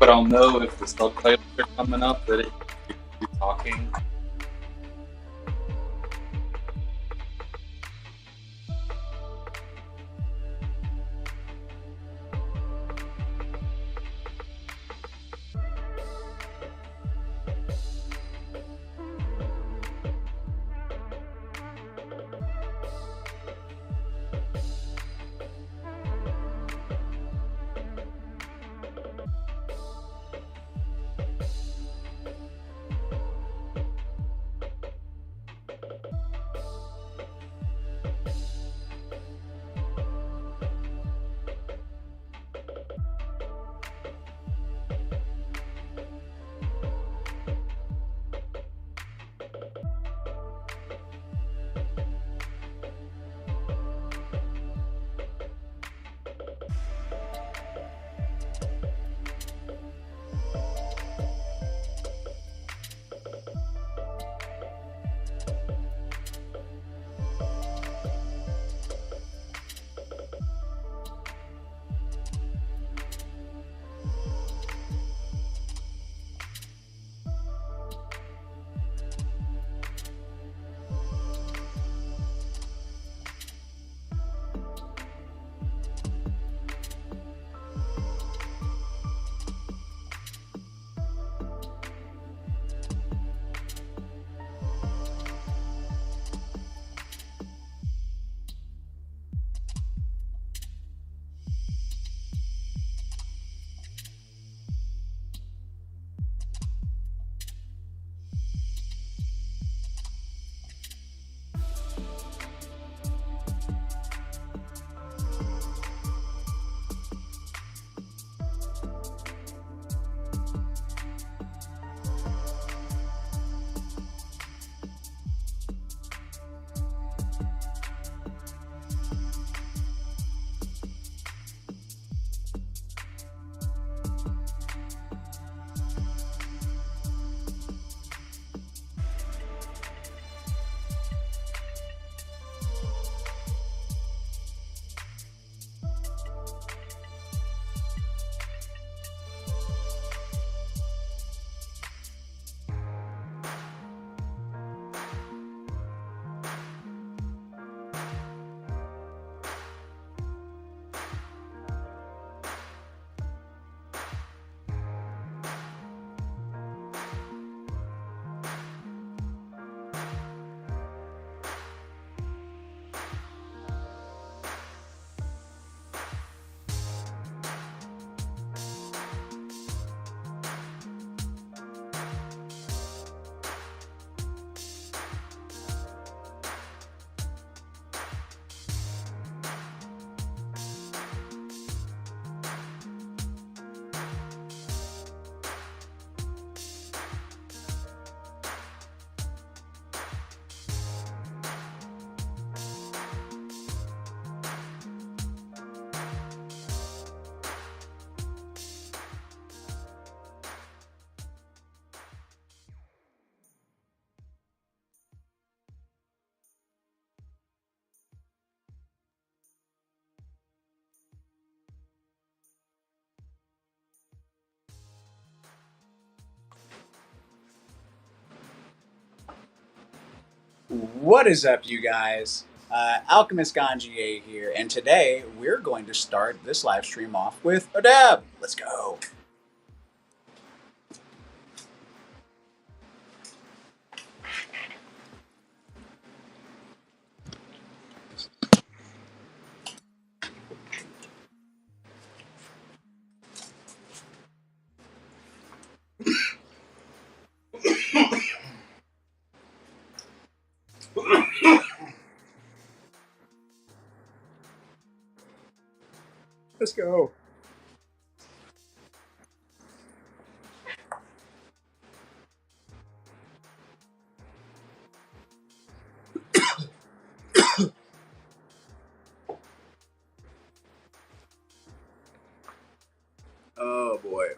but I'll know if the subtitles are coming up that it keeps talking. What is up, you guys? Alchemist Ganjier here, and today we're going to start this live stream off with a dab. Let's go. Let's go. Oh boy.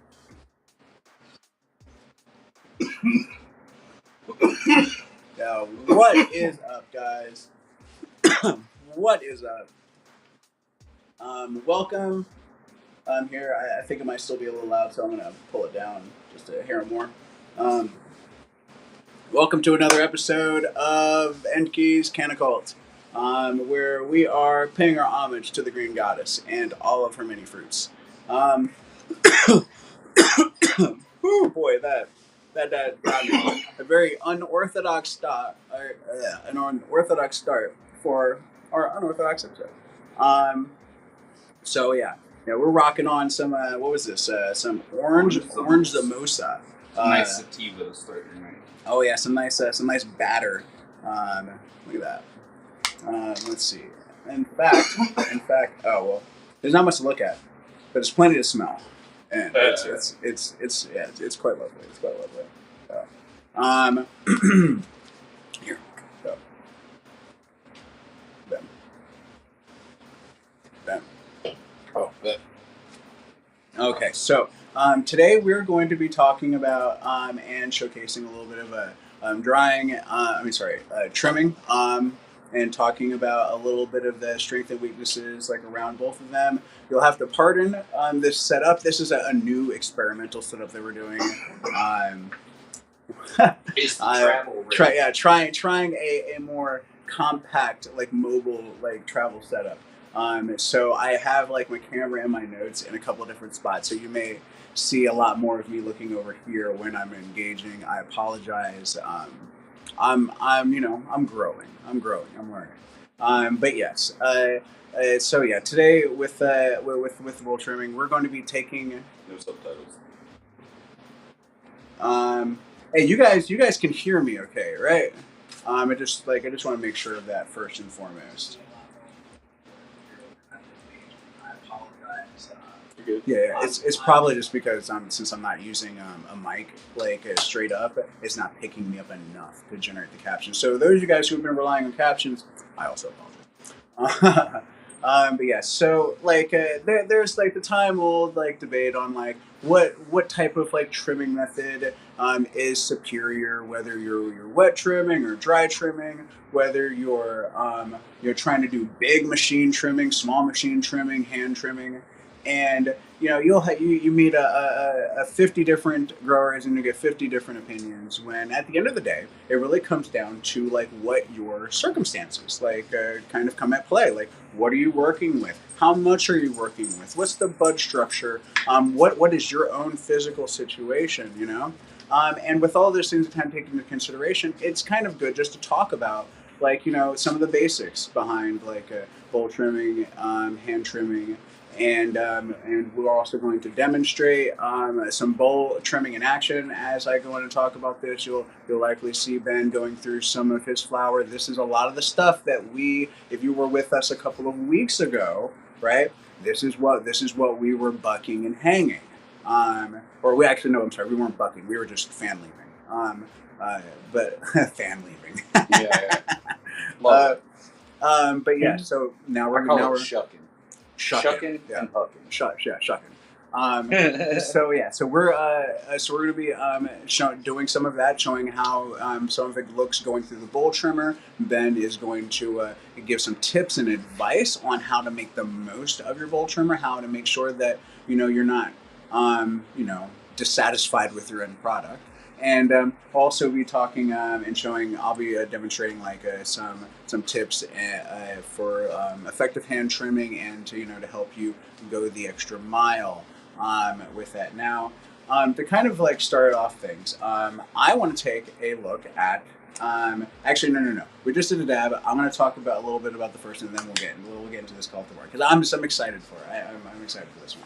Now, what is up, guys? What is up? Welcome here. I think it might still be a little loud, so I'm gonna pull it down just to hear it more. Um, Welcome to another episode of Enki's Canacult, where we are paying our homage to the Green Goddess and all of her many fruits. Oh boy, that got me. A very unorthodox start, an unorthodox start for our unorthodox episode. So yeah, we're rocking on some. What was this? Some orange mimosa. Nice sativa starter night. Oh yeah, some nice batter. Look at that. Let's see. In fact, oh well, there's not much to look at, but there's plenty to smell, and it's quite lovely. It's quite lovely. Here, go. Bam. Oh, that. Okay, so today we're going to be talking about and showcasing a little bit of a trimming, and talking about a little bit of the strengths and weaknesses like around both of them. You'll have to pardon this setup. This is a new experimental setup that we're doing. It's travel. Trying a more compact, like mobile, like travel setup. So I have like my camera and my notes in a couple of different spots. So you may see a lot more of me looking over here when I'm engaging. I apologize. I'm growing. I'm learning. But yes. So yeah, today with wool trimming, we're going to be taking No subtitles. Hey, you guys can hear me, okay, right? I just want to make sure of that first and foremost. Yeah, it's probably just because since I'm not using a mic straight up, it's not picking me up enough to generate the captions. So those of you guys who have been relying on captions, I also apologize. But yeah, so there's the time old debate on what type of trimming method is superior, whether you're wet trimming or dry trimming, whether you're trying to do big machine trimming, small machine trimming, hand trimming. And you meet a 50 different growers and you get 50 different opinions. When at the end of the day, it really comes down to what your circumstances kind of come at play. What are you working with? How much are you working with? What's the bud structure? What is your own physical situation? And with all those things kind of taken into consideration, it's kind of good just to talk about some of the basics behind bowl trimming, hand trimming. And we're also going to demonstrate some bowl trimming in action. As I go on and talk about this, you'll likely see Ben going through some of his flour. This is a lot of the stuff that if you were with us a couple of weeks ago, right? This is what we were bucking and hanging. We weren't bucking. We were just fan leaving. But fan leaving. Yeah. Love it. But yeah, so now we're shucking. Shucking and pucking. Shucking. So we're going to be doing some of that, showing how some of it looks going through the bowl trimmer. Ben is going to give some tips and advice on how to make the most of your bowl trimmer, how to make sure that you're not dissatisfied with your end product. And also be talking and showing. I'll be demonstrating some tips for effective hand trimming and to help you go the extra mile with that. Now, to kind of start off things, I want to take a look at. Actually, no. We just did a dab. I'm going to talk about a little bit about the first, and then we'll get into this cultivar because I'm excited for it. I'm excited for this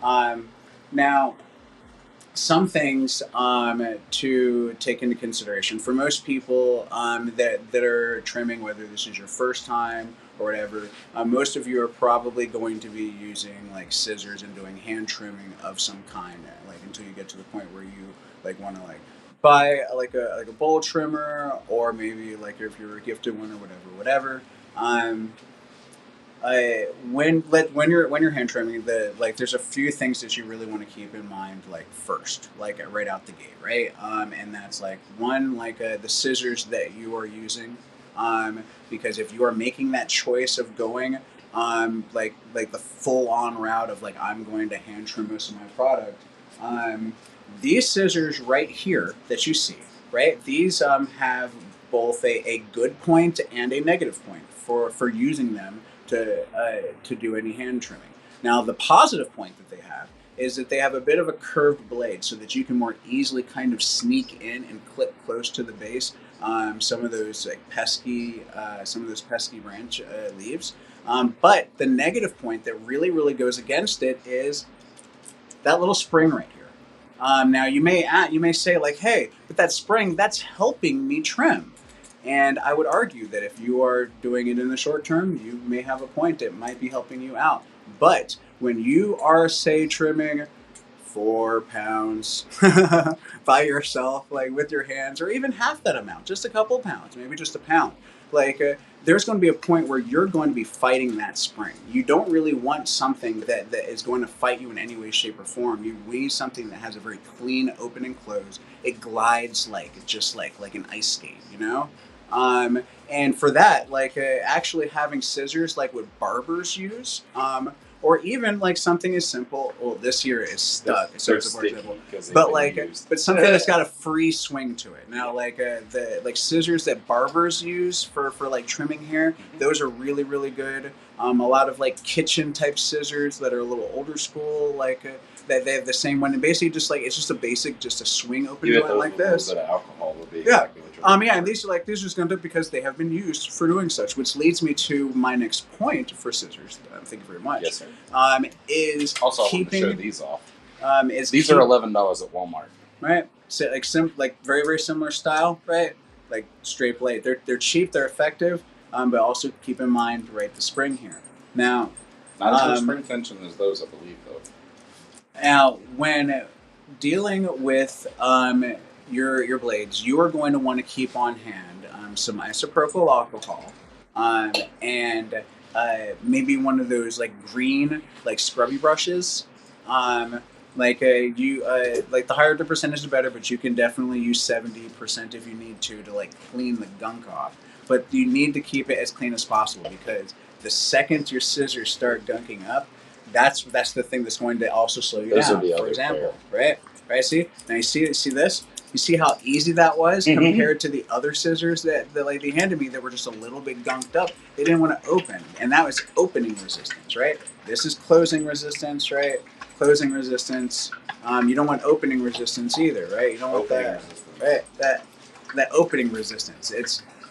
one. Now. Some things to take into consideration for most people that are trimming, whether this is your first time or whatever. Most of you are probably going to be using scissors and doing hand trimming of some kind, until you get to the point where you want to buy a bowl trimmer, or maybe if you're gifted one or whatever. When you're hand trimming, there's a few things that you really want to keep in mind first, right out the gate, right? And that's one, the scissors that you are using, because if you are making that choice of going like the full on route of like I'm going to hand trim most of my product. These scissors right here that you see, right? These have both a good point and a negative point for using them to do any hand trimming. Now, the positive point that they have is that they have a bit of a curved blade so that you can more easily kind of sneak in and clip close to the base some of those pesky branch leaves. But the negative point that really goes against it is that little spring right here. Now you may say like, hey, but that spring, that's helping me trim. And I would argue that if you are doing it in the short term, you may have a point. It might be helping you out. But when you are, say, trimming 4 pounds by yourself, like with your hands, or even half that amount, just a couple pounds, maybe just a pound, there's going to be a point where you're going to be fighting that spring. You don't really want something that is going to fight you in any way, shape, or form. You need something that has a very clean open and close. It glides just like an ice skate, you know? And for that, actually having scissors like what barbers use, or even like something as simple. Well, this here is stuck, so it's more simple. But something that's got a free swing to it. Now, the scissors that barbers use for like trimming hair, those are really good. A lot of like kitchen type scissors that are a little older school, that they have the same one, and basically just it's just a swing open joint like this. A little bit of alcohol will be exactly what you're and these are going to because they have been used for doing such, which leads me to my next point for scissors. Thank you very much. Yes, sir. Is also keeping I want to show these off. These are $11 at Walmart. Right. So very similar style, right? Like straight blade. They're cheap. They're effective. But also keep in mind, right, the spring here. Now, not as much spring tension as those, I believe, though. Now, when dealing with your blades, you are going to want to keep on hand some isopropyl alcohol and maybe one of those green scrubby brushes. The higher the percentage the better, but you can definitely use 70% if you need to clean the gunk off. But you need to keep it as clean as possible, because the second your scissors start gunking up, that's the thing that's going to also slow you down. For example, right? See now, you see this. You see how easy that was compared to the other scissors that they handed me that were just a little bit gunked up. They didn't want to open, and that was opening resistance, right? This is closing resistance, right? Closing resistance. You don't want opening resistance either, right? You don't want that, right? That opening resistance.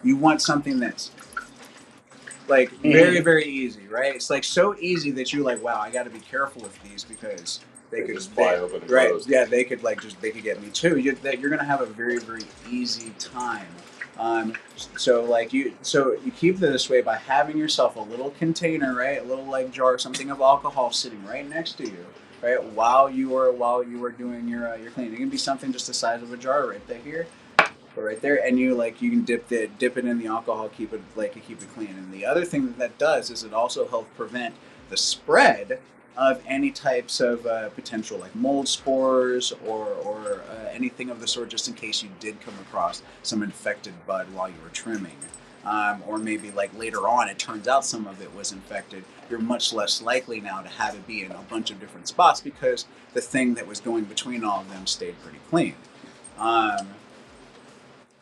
You want something that's very easy, right? It's so easy that you wow, I got to be careful with these because they could just fly open and right? close. Yeah, they could get me too. You're gonna have a very easy time. So you keep it this way by having yourself a little container, right? A little jar, something of alcohol sitting right next to you, right? While you are doing your cleaning. It can be something just the size of a jar right here. Right there, and you can dip it in the alcohol, keep it clean. And the other thing that does is it also helps prevent the spread of any types of potential mold spores or anything of the sort, just in case you did come across some infected bud while you were trimming, or maybe later on it turns out some of it was infected. You're much less likely now to have it be in a bunch of different spots because the thing that was going between all of them stayed pretty clean.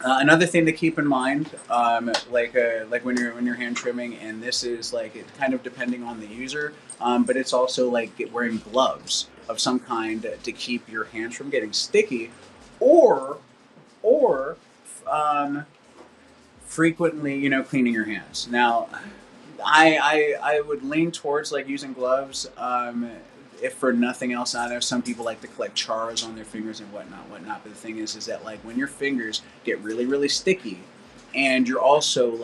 Another thing to keep in mind, when you're hand trimming, and this is it kind of depending on the user, but it's also wearing gloves of some kind to keep your hands from getting sticky, or frequently cleaning your hands. Now, I would lean towards using gloves. If for nothing else, I know some people like to collect chars on their fingers and whatnot. But the thing is that when your fingers get really sticky, and you're also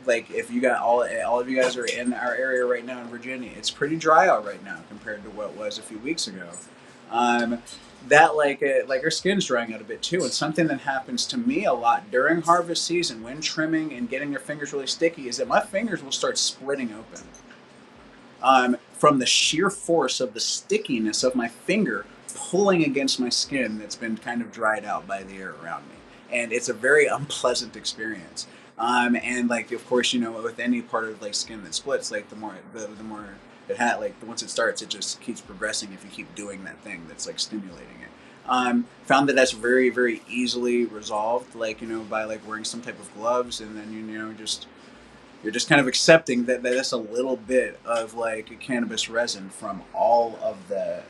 if you got all of you guys are in our area right now in Virginia, it's pretty dry out right now compared to what it was a few weeks ago. That your skin's drying out a bit too, and something that happens to me a lot during harvest season when trimming and getting your fingers really sticky is that my fingers will start splitting open. From the sheer force of the stickiness of my finger pulling against my skin that's been kind of dried out by the air around me. And it's a very unpleasant experience. And like, of course, with any part of like skin that splits, like the more it had, like once it starts, it just keeps progressing if you keep doing that thing that's like stimulating it. Found that that's very, very easily resolved, like, by like wearing some type of gloves, and then you're just kind of accepting that that's a little bit of like cannabis resin from all of the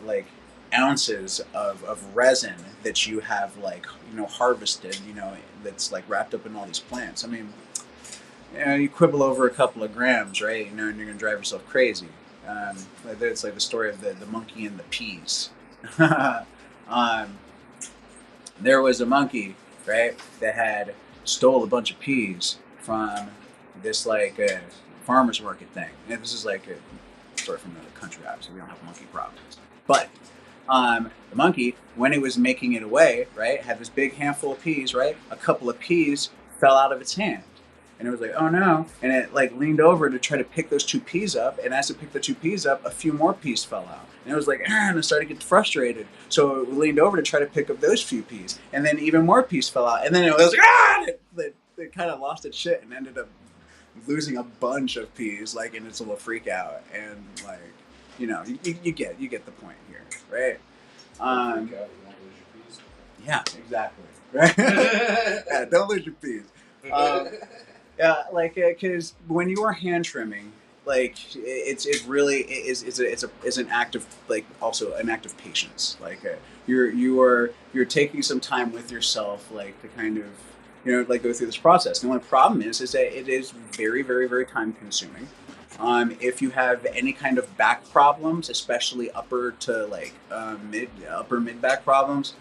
like ounces of resin that you have like harvested, that's like wrapped up in all these plants. I mean, you quibble over a couple of grams, right? And you're gonna drive yourself crazy. It's like the story of the monkey and the peas. There was a monkey, right, that had stole a bunch of peas from this like farmer's market thing. And this is like a story from the country, obviously. We don't have monkey problems. But the monkey, when it was making it away, right, had this big handful of peas, right? A couple of peas fell out of its hand. And it was like, oh no. And it like leaned over to try to pick those 2 peas up. And as it picked the 2 peas up, a few more peas fell out. And it was like, and it started to get frustrated. So it leaned over to try to pick up those few peas. And then even more peas fell out. And then it was like, and it kind of lost its shit and ended up losing a bunch of peas, like in its little freak out. And like, you get the point here, right? Yeah, exactly. Right? Yeah, don't lose your peas. Yeah, like because when you are hand trimming, like it's really it's an act of like also an act of patience. Like you're taking some time with yourself, like to kind of like go through this process. The only problem is that it is very, very, very time consuming. If you have any kind of back problems, especially upper to like mid back problems,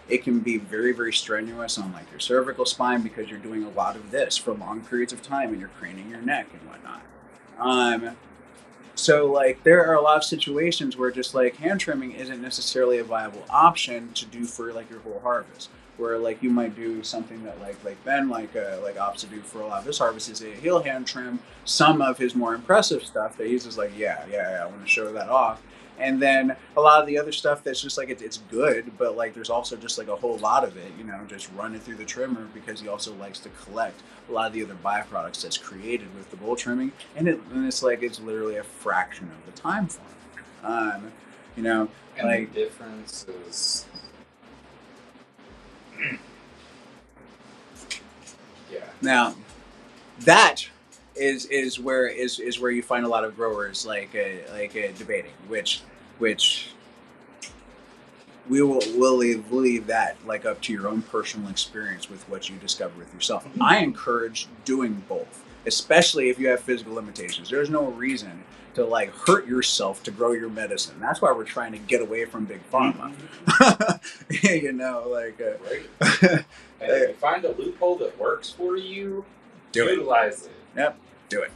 it can be very, very strenuous on like your cervical spine because you're doing a lot of this for long periods of time and you're craning your neck and whatnot. So like there are a lot of situations where just like hand trimming isn't necessarily a viable option to do for like your whole harvest. Where like you might do something that like Ben opts to do for a lot of his harvest is he'll hand trim some of his more impressive stuff that he's just like yeah I want to show that off. And then a lot of the other stuff that's just like it's good, but like there's also just like a whole lot of it, just run it through the trimmer because he also likes to collect a lot of the other byproducts that's created with the bowl trimming, and it's literally a fraction of the time for him. And like the difference is, yeah. Now, that is where you find a lot of growers debating, which we'll leave that like up to your own personal experience with what you discover with yourself. Mm-hmm. I encourage doing both, especially if you have physical limitations. There's no reason to like hurt yourself to grow your medicine. That's why we're trying to get away from big pharma. Right. And if you find a loophole that works for you, utilize it. Yep. Do it.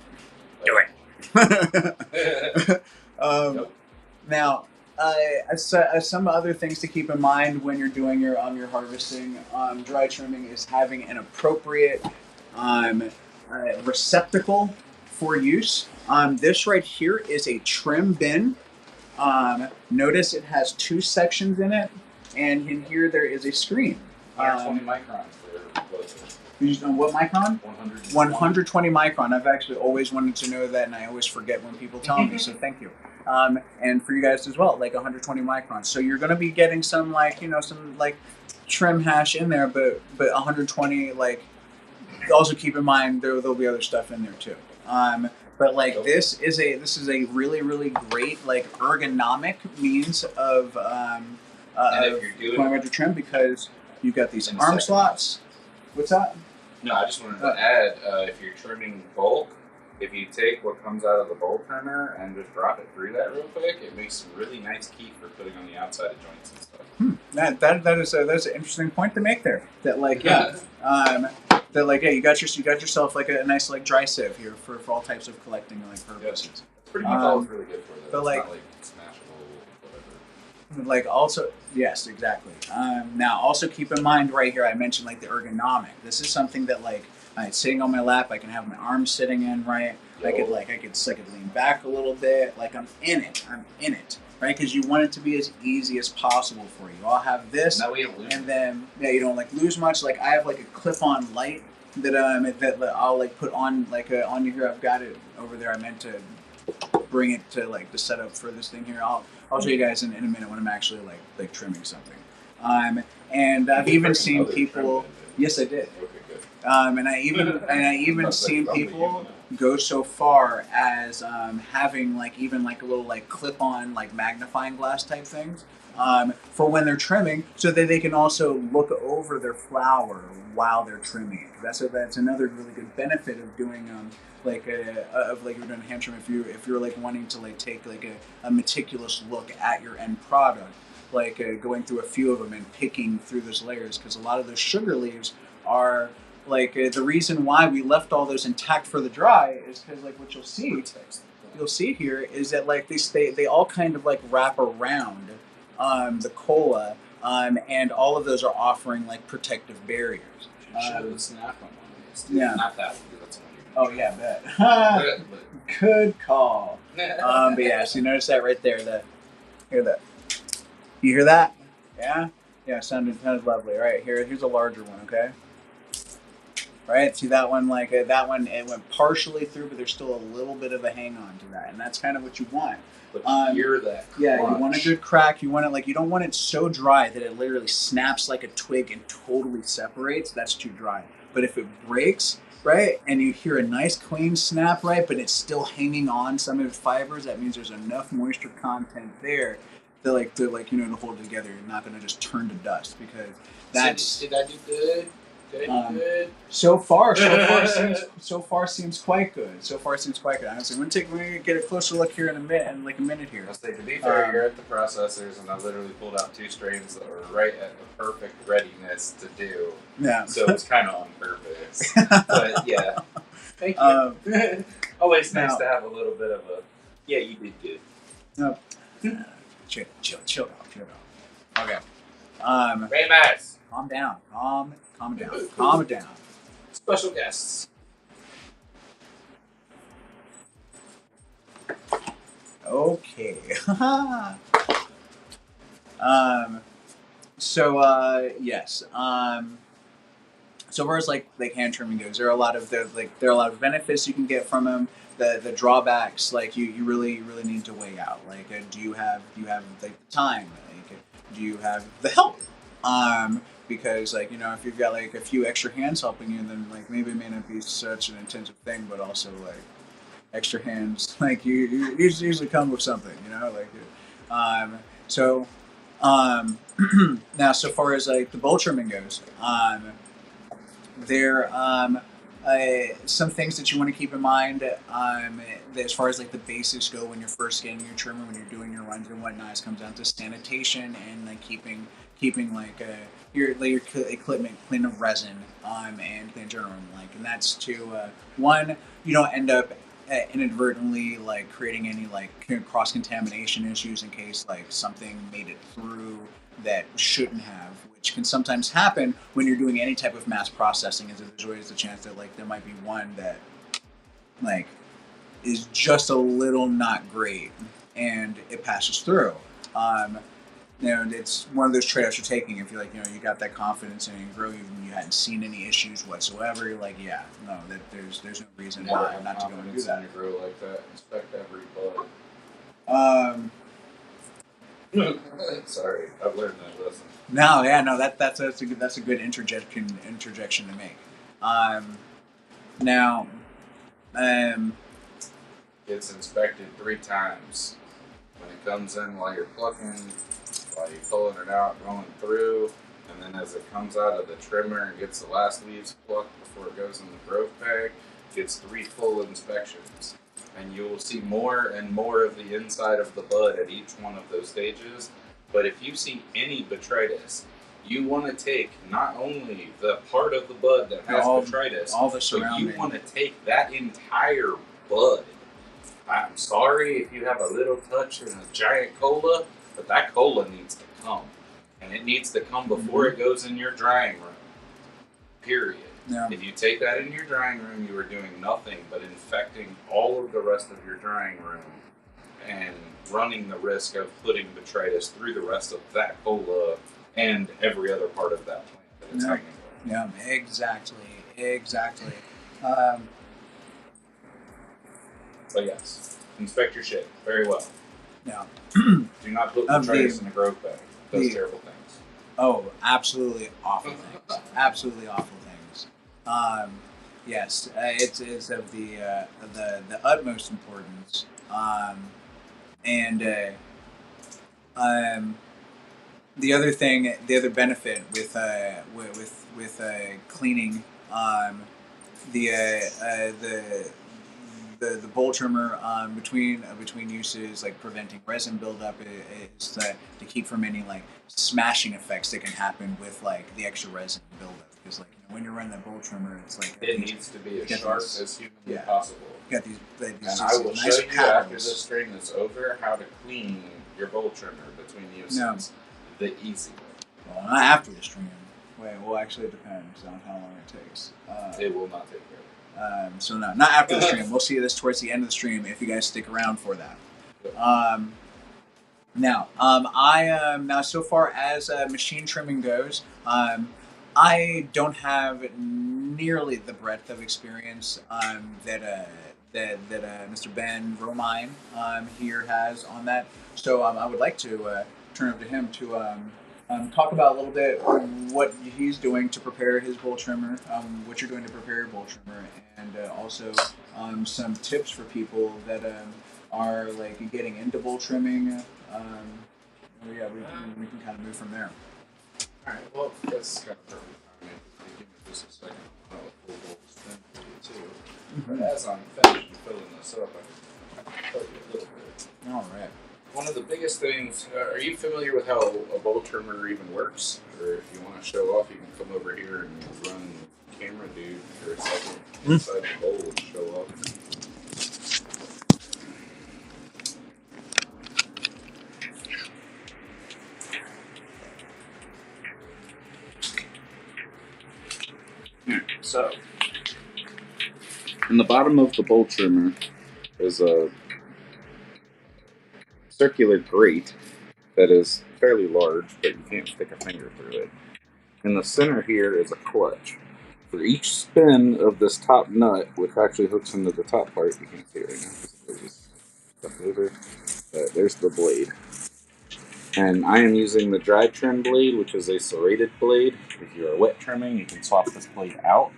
Yep. Now, some other things to keep in mind when you're doing your harvesting, dry trimming, is having an appropriate receptacle for use. This right here is a trim bin. Notice it has 2 sections in it, and in here there is a screen. 120 microns. What micron? 120. 120 micron. I've actually always wanted to know that, and I always forget when people tell me, so thank you. And for you guys as well, like 120 microns. So you're going to be getting some some trim hash in there, but 120, also keep in mind there'll be other stuff in there too. But this is a really, really great ergonomic means of going to trim because you've got these arm slots. What's that? No, I just wanted to add, if you're trimming bulk, if you take what comes out of the bowl trimmer and just drop it through that real quick, it makes a really nice key for putting on the outside of joints and stuff. That's an interesting point to make there. That you got yourself a nice dry sieve here for all types of collecting purposes. It's pretty much all it's really good for. Though. But it's not smashable, whatever. Also, yes, exactly. Now, also keep in mind right here, I mentioned the ergonomic. This is something that sitting on my lap. I can have my arms sitting in, right? I could lean back a little bit. Like I'm in it, right? Because you want it to be as easy as possible for you. I'll have this, and then you don't like lose much. Like I have like a clip-on light that I'll like put on like on here. I've got it over there. I meant to bring it to like the setup for this thing here. I'll show you guys in a minute when I'm actually like trimming something. And I've even seen people. Yes, I did. Okay, good. And I even seen people go so far as having like even like a little like clip-on like magnifying glass type things for when they're trimming, so that they can also look over their flower while they're trimming. That's another really good benefit of doing like you're doing hand trim if you're like wanting to like take like a meticulous look at your end product, like going through a few of them and picking through those layers, because a lot of those sugar leaves are like the reason why we left all those intact for the dry is because like what you'll see here is that like they all kind of like wrap around the cola, and all of those are offering like protective barriers. Snap on one of these. Yeah. Not that one. That's one. Oh yeah, bet. Good call. But yeah, so you notice that right there. You hear that? Yeah. Yeah, sounded lovely. All right, here's a larger one. Okay. Right, see that one, like that one, it went partially through, but there's still a little bit of a hang on to that, and that's kind of what you want. But you hear that? Yeah, you want a good crack. You want it like you don't want it so dry that it literally snaps like a twig and totally separates. That's too dry. But if it breaks, right, and you hear a nice clean snap, right, but it's still hanging on some of its fibers, that means there's enough moisture content there to hold it together. You're not going to just turn to dust, because that's. So did I do good? Good. So far seems quite good. Honestly, we're gonna get a closer look here in a minute here. I'll say, to be fair, you're at the processors, and I literally pulled out 2 strains that were right at the perfect readiness to do. Yeah. So it's kind of on purpose. But yeah, thank you. Always nice to have a little bit of a. Yeah, you did good. Chill out. Okay. Raymaz. Calm down. Special guests. Okay. Yes. So far as like hand trimming goes, there are a lot of benefits you can get from them. The drawbacks, like you really need to weigh out. Like, do you have like the time? Like, do you have the help? Because like, if you've got like a few extra hands helping you, then like maybe it may not be such an intensive thing, but also like extra hands, like you usually come with something, now so far as like the bowl trimming goes, there some things that you want to keep in mind as far as like the basics go when you're first getting your trimmer, when you're doing your runs and whatnot. It comes down to sanitation and like keeping like your equipment clean of resin and clean general, and that's to one, you don't end up inadvertently like creating any like cross contamination issues in case like something made it through that shouldn't have, which can sometimes happen when you're doing any type of mass processing. Is there's always the chance that like there might be one that like is just a little not great and it passes through. It's one of those trade-offs you're taking. If you're like, you got that confidence in it and grow, you hadn't seen any issues whatsoever, you're like, that there's no reason not to go and do that. You grow like that. Inspect every bud. Sorry, I've learned that lesson. No, that's a good interjection to make. It's inspected 3 times. When it comes in while you're plucking, while you're pulling it out, going through, and then as it comes out of the trimmer and gets the last leaves plucked before it goes in the growth bag, it gets 3 full inspections. And you will see more and more of the inside of the bud at each one of those stages. But if you see any botrytis, you want to take not only the part of the bud that has botrytis, but you want to take that entire bud. I'm sorry if you have a little touch in a giant cola, but that cola needs to come. And it needs to come before it goes in your drying room. Period. Yeah. If you take that in your drying room, you are doing nothing but infecting all of the rest of your drying room and running the risk of putting botrytis through the rest of that cola and every other part of that plant that it's hanging with. Yeah, exactly. But yes, inspect your shit very well. Yeah. Do not put botrytis in a growth bag. Those terrible things. Oh, absolutely awful things. Absolutely awful things. Yes, it's of the utmost importance. And the other thing, the other benefit with cleaning the the bowl trimmer between uses, like preventing resin buildup, is to keep from any like smashing effects that can happen with like the extra resin buildup. Because like when you're running that bowl trimmer, it's like it needs to be as sharp as humanly possible. You got these and I will show you after this stream is over how to clean your bowl trimmer between uses the easy way. Well, not after the stream. Well, actually, it depends on how long it takes. It will not take care. So no, not after the stream. We'll see this towards the end of the stream if you guys stick around for that. Now so far as machine trimming goes, I don't have nearly the breadth of experience that Mr. Ben Romine here has on that. So I would like to turn over to him to talk about a little bit what he's doing to prepare his bowl trimmer, what you're doing to prepare your bowl trimmer, and also some tips for people that are like getting into bowl trimming. We can kind of move from there. All right. Well, that's kind of perfect timing. Give me just a second. I'll full bowl spin for you too. But as I'm finished filling this up, I can tell you a little bit. All right. One of the biggest things, are you familiar with how a bowl trimmer even works? Or if you want to show off, you can come over here and run camera dude for a second inside the bowl and show off. So, in the bottom of the bowl trimmer is a circular grate that is fairly large, but you can't stick a finger through it. In the center here is a clutch. For each spin of this top nut, which actually hooks into the top part, you can't see it right now. There's the blade. And I am using the dry trim blade, which is a serrated blade. If you're wet trimming, you can swap this blade out.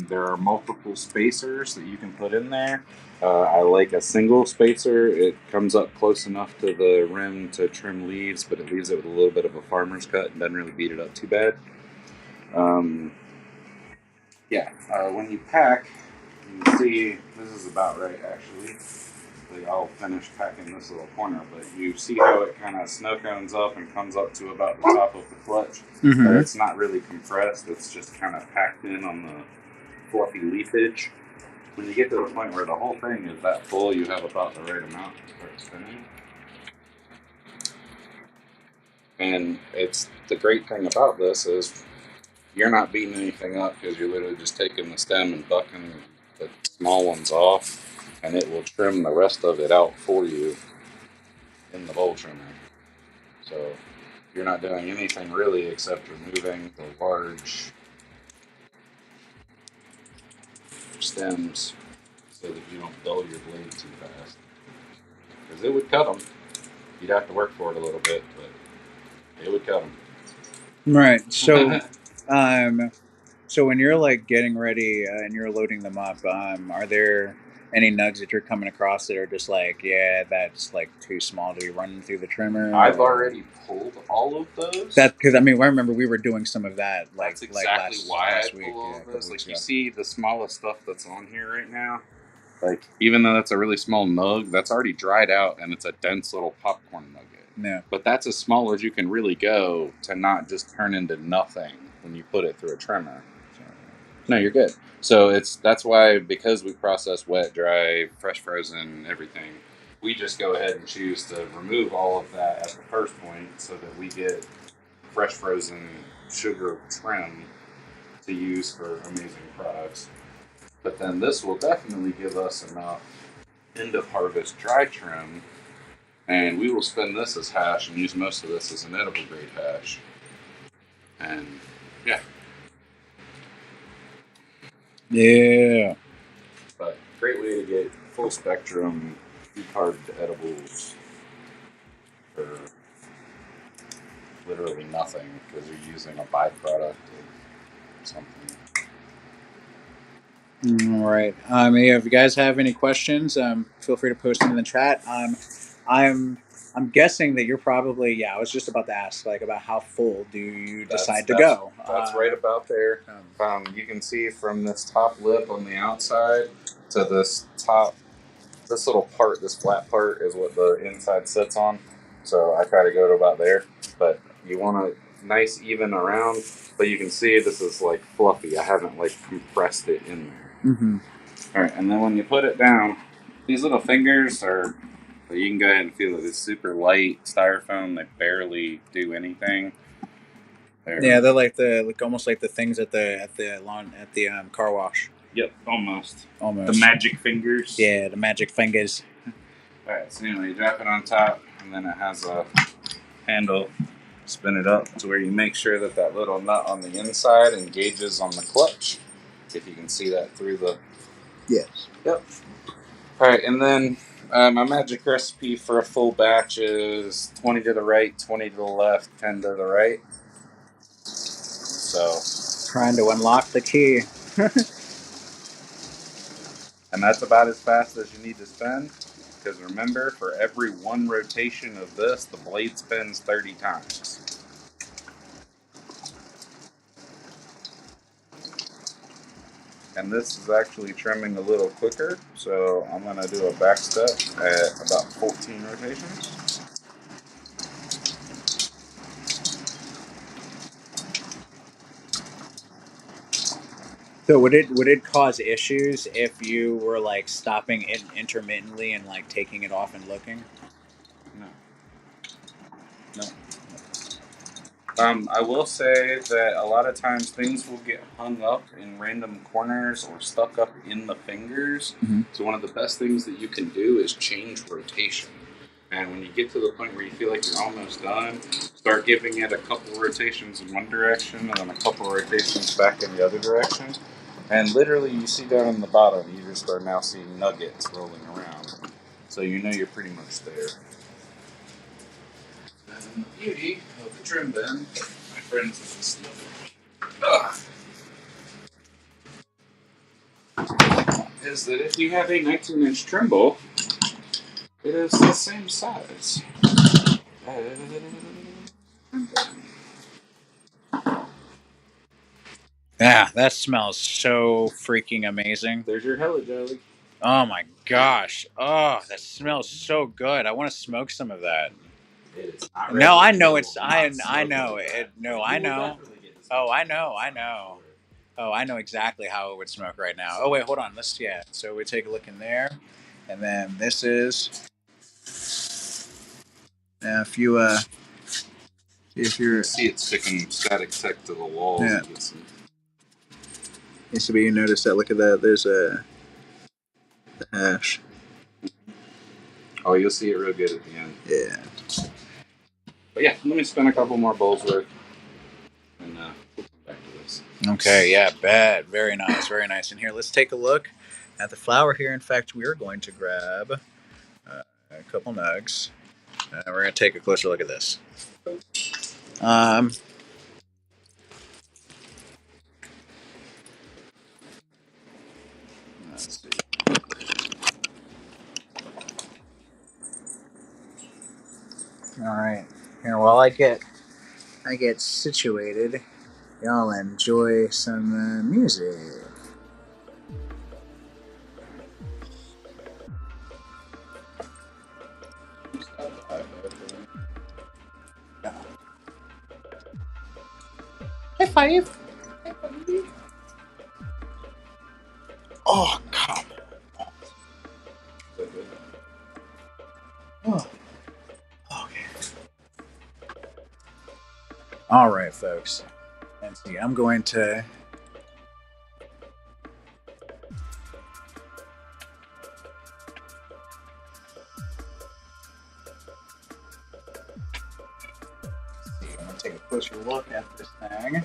There are multiple spacers that you can put in there. I like a single spacer. It comes up close enough to the rim to trim leaves, but it leaves it with a little bit of a farmer's cut and doesn't really beat it up too bad. When you pack, you can see, this is about right actually. I'll finish packing this little corner, but you see how it kind of snow cones up and comes up to about the top of the clutch. But it's not really compressed, it's just kind of packed in on the fluffy leafage. When you get to the point where the whole thing is that full, you have about the right amount to start spinning. And it's the great thing about this is you're not beating anything up because you're literally just taking the stem and bucking the small ones off, and it will trim the rest of it out for you in the bowl trimmer. So you're not doing anything really except removing the large stems so that you don't dull your blade too fast. Because it would cut them. You'd have to work for it a little bit, but it would cut them. Right. So, so when you're like getting ready and you're loading them up, are there any nugs that you're coming across that are just like, yeah, that's like too small to be running through the trimmer? I've already pulled all of those. That's because I remember we were doing some of that. That's exactly why I pulled all of those. Like you see the smallest stuff that's on here right now. Like even though that's a really small nug, that's already dried out and it's a dense little popcorn nugget. Yeah. But that's as small as you can really go to not just turn into nothing when you put it through a trimmer. No, you're good. So that's why, because we process wet, dry, fresh frozen, everything, we just go ahead and choose to remove all of that at the first point so that we get fresh frozen sugar trim to use for amazing products. But then this will definitely give us enough end of harvest dry trim, and we will spend this as hash and use most of this as an edible grade hash. And yeah. Yeah. But great way to get full spectrum decarb edibles for literally nothing because you're using a byproduct of something. All right. If you guys have any questions, feel free to post them in the chat. I'm guessing that you're probably, yeah, I was just about to ask, like, about how full do you decide to go? That's right about there. You can see from this top lip on the outside to this little part, this flat part is what the inside sits on. So I try to go to about there. But you want a nice even around, but you can see this is like fluffy. I haven't like compressed it in there. Mm-hmm. All right, and then when you put it down, these little fingers are, you can go ahead and feel it. It's super light styrofoam. They barely do anything. Yeah, they're like almost like the things at the car wash. Yep, almost. Almost. The magic fingers. Yeah, the magic fingers. All right, so anyway, you drop it on top, and then it has a handle. Spin it up to where you make sure that that little nut on the inside engages on the clutch. If you can see that through the... Yes. Yep. All right, and then my magic recipe for a full batch is 20 to the right, 20 to the left, 10 to the right. So... Trying to unlock the key. And that's about as fast as you need to spin. Because remember, for every one rotation of this, the blade spins 30 times. And this is actually trimming a little quicker, so I'm going to do a back step at about 14 rotations. So would it cause issues if you were like stopping it intermittently and like taking it off and looking? No. I will say that a lot of times things will get hung up in random corners or stuck up in the fingers. Mm-hmm. So one of the best things that you can do is change rotation. And when you get to the point where you feel like you're almost done, start giving it a couple rotations in one direction and then a couple rotations back in the other direction. And literally you see down in the bottom, you just are now seeing nuggets rolling around. So you know you're pretty much there. And the beauty of the trim bend, my friends, is that if you have a 19-inch trimble, it is the same size. Yeah, that smells so freaking amazing. There's your Hella Jelly. Oh my gosh. Oh, that smells so good. I want to smoke some of that. It is not No, I know ready. it's I know it. No, I know. Oh, I know. Oh, I know exactly how it would smoke right now. Oh wait, hold on. So we take a look in there, and then this is if you see it sticking static tech to the walls. Yeah. Used to be, you notice that. Look at that. There's the hash. Oh, you'll see it real good at the end. Yeah. But yeah, let me spin a couple more bowls worth, and we'll come back to this. Okay, yeah, bad. Very nice, very nice. And here, let's take a look at the flour here. In fact, we are going to grab a couple nugs. We're going to take a closer look at this. Let's see. All right. Here, while I get situated, y'all enjoy some music. High five. Oh, God. Oh. Okay. All right, folks. And see, I'm going to closer look at this thing.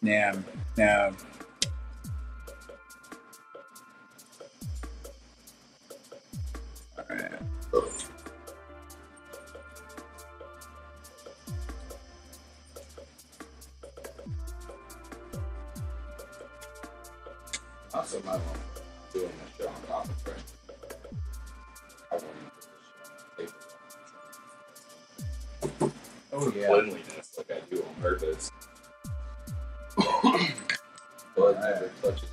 Yeah, yeah. All right. Also, my mom doing this shit on top of fresh. I want to Oh yeah. cleanliness like I do on purpose. Blood never touches.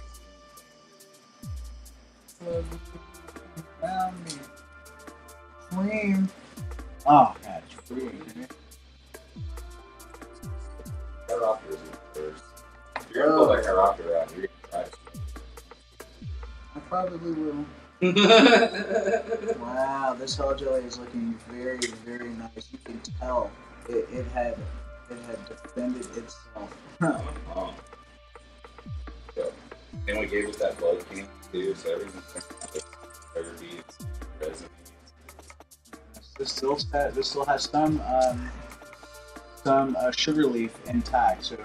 Around me. Clean. Oh, God, it's clean. Chiropters first. If you're gonna pull that chiropter out, you're gonna try it. I probably will. Wow, this whole jelly is looking very, very nice. You can tell it had defended itself. So, and we gave it that blood king too, so everything's every beads, resin. This still has some sugar leaf intact. So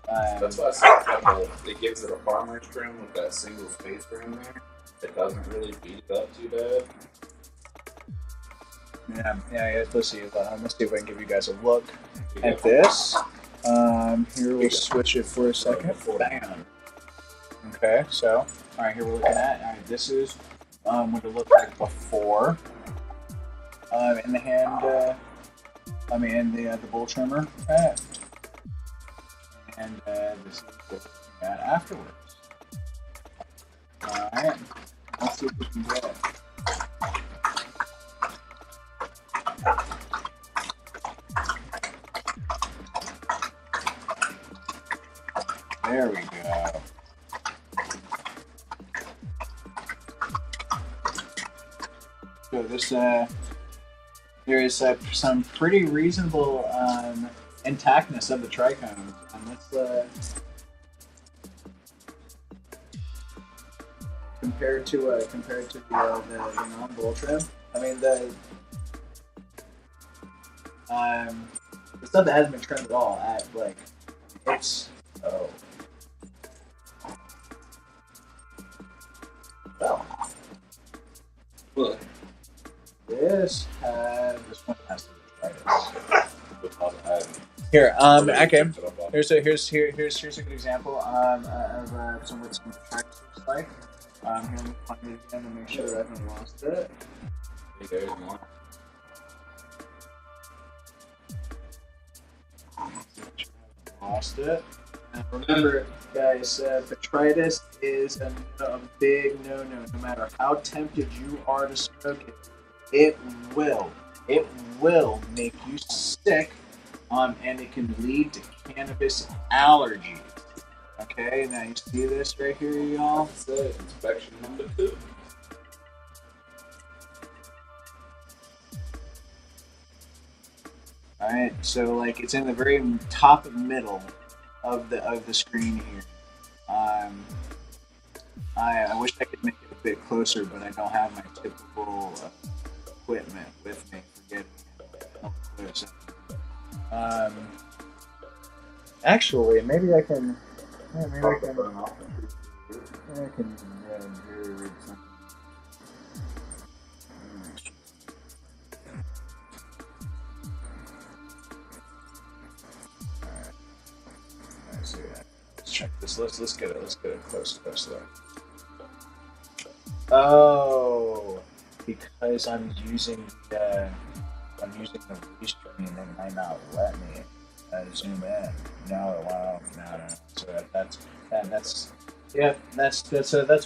that's why I said it gives it a farmer's trim with that single spacer in there. It doesn't really beat it up too bad. Yeah. Let's see if I can give you guys a look at this. Here we'll switch it for a second. Bam. Okay, so all right, here we're looking at. All right, this is what it looked like before. In the hand, in the bull trimmer, and this is what we're looking at afterwards. All right, let's see if we can get it. There we go. So this, there is some pretty reasonable intactness of the trichomes, and let's compared to the non-bull trim. I mean the stuff that hasn't been trimmed at all. It's Well, this one has to be arthritis. Here, okay. Here's a good example of what some arthritis looks like. Here, let me find it again to make sure I haven't lost it. there's one. Lost it. And remember, guys, botrytis is a big no-no. No matter how tempted you are to smoke it, it will make you sick, and it can lead to cannabis allergies. Okay, now you see this right here, y'all? That's it. Inspection number 2. All right, so like it's in the very top middle of the screen here. I wish I could make it a bit closer, but I don't have my typical equipment with me. Forget it. Actually, maybe I can. Yeah, maybe I can. I can read something. Let's check this. Let's get a close look. Oh, because I'm using the restream, it might not let me zoom in. No, wow, no. So that's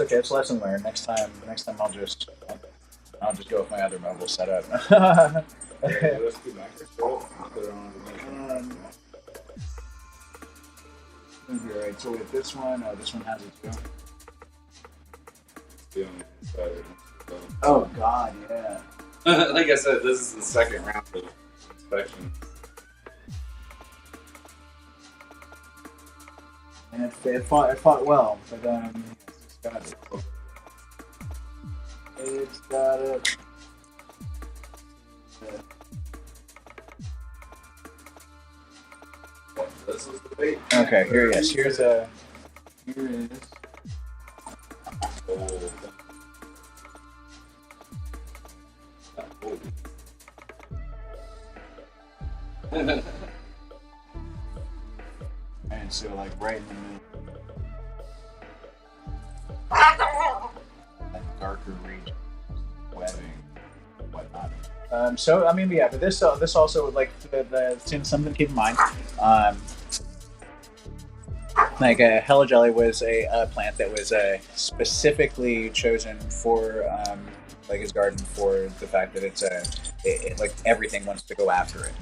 okay. It's lesson learned. Next time I'll just go with my other mobile setup. Alright, so with this one, this one has it too. Oh God, yeah. Like I said, this is the second round of inspection. And it fought well, but it's got it. It's got it. This is the bait. Okay, here it is. Here is. And so, like, right in the middle. That darker region, webbing, whatnot. So, I mean, yeah, but this also, like, something to keep in mind. Like, Hella Jelly was a plant that was specifically chosen for, like, his garden for the fact that it's like, everything wants to go after it.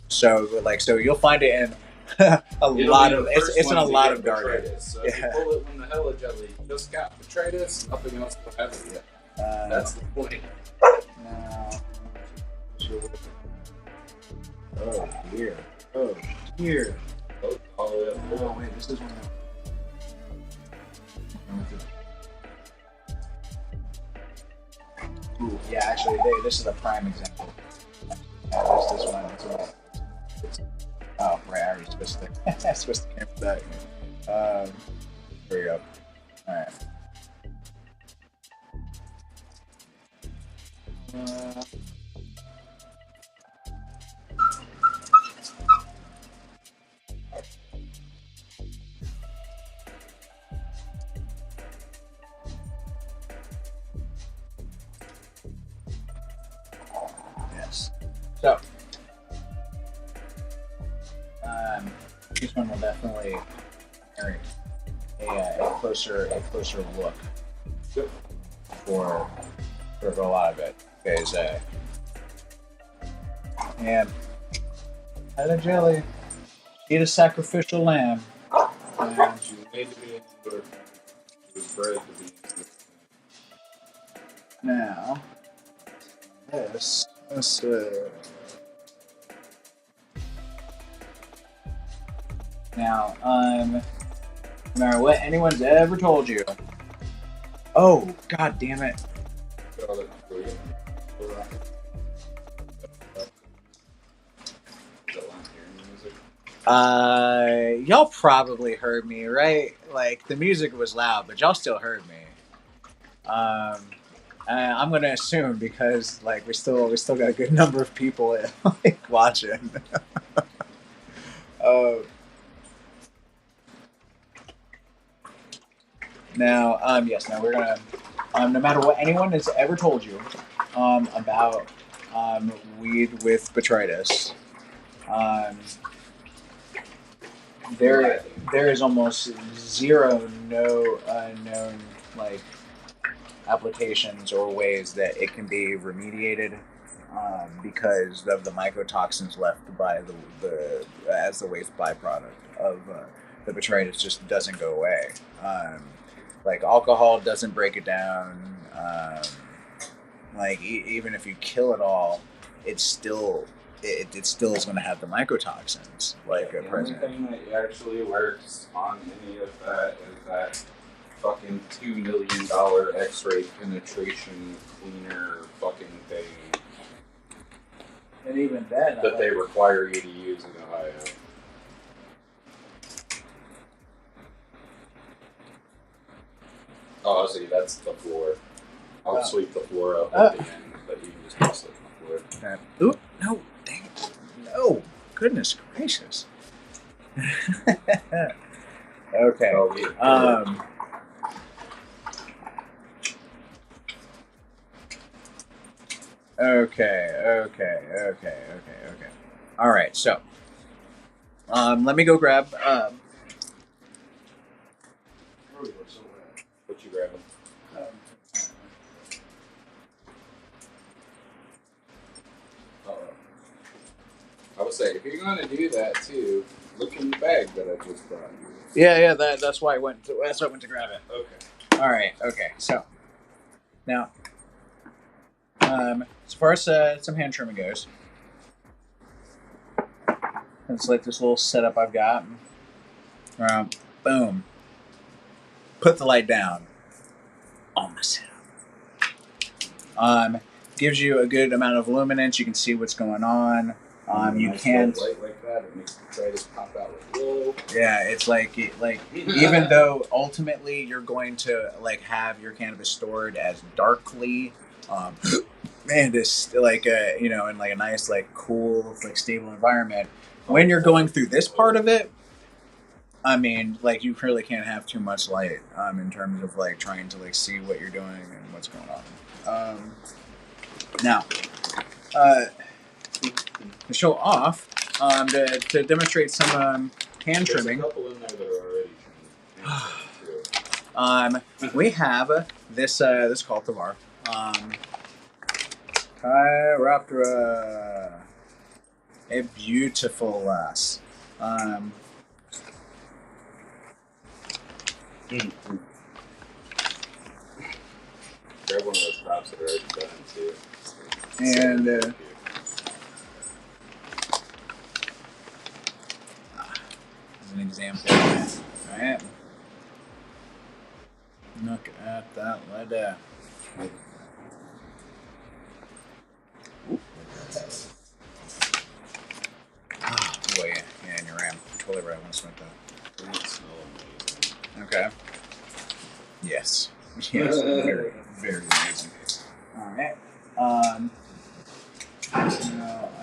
So you'll find it in it's in a lot of gardens. So if you pull it when the Hella Jelly just got botrytis, nothing else will have it yet. That's the point. Now, oh dear. Oh dear. Oh wait, this is one. Ooh, yeah, actually, this is a prime example. This one. Oh, right, I already switched the camera back. Here we go. All right. Yes. So, this one will definitely carry a closer look for a lot of it. Because, and Hella Jelly, eat a sacrificial lamb. And she was made to be but she was bred to be. Now, this now, no matter what anyone's ever told you. Oh, god damn it. Y'all probably heard me, right? Like, the music was loud, but y'all still heard me. I'm gonna assume because, like, we still got a good number of people like watching. Now, yes. Now we're gonna, no matter what anyone has ever told you, about weed with botrytis, there is almost zero known like applications or ways that it can be remediated because of the mycotoxins left by the as the waste byproduct of the botrytis just doesn't go away. Like alcohol doesn't break it down. Like even if you kill it all, it's still it still is going to have the mycotoxins like present. The only thing that actually works on any of that is that fucking $2 million X-ray penetration cleaner fucking thing. And even then, that they require you to use in Ohio. Oh, see, that's the floor. I'll sweep the floor up at the end, but you can just go slip the floor. Oop, no, dang it. No, goodness gracious. Okay. Okay. All right, so let me go grab. What you grabbing? I would say if you're going to do that too, look in the bag that I just brought you. Yeah. That's why I went to grab it. Okay. All right. Okay. So now, as far as some hand trimming goes, it's like this little setup I've got. Boom. Put the light down. on my setup. Gives you a good amount of luminance. You can see what's going on. You can't. Light like that, it makes the brightest pop out with glow. Yeah, it's like even though ultimately you're going to like have your cannabis stored as darkly, and it's like in like a nice like cool like stable environment. When you're going through this part of it, I mean, like you really can't have too much light in terms of like trying to like see what you're doing and what's going on. Now, to show off, to demonstrate some hand trimming, There's a couple in there that are already trimmed. we have this cultivar, Chiroptera, a beautiful lass. Grab one of those crops that are already done too. And as an example, right? Look at that leather. Oh boy, yeah, and you're right. I'm totally right. I want to smoke that. Okay. Yes. Yes. Very, very amazing. All right. I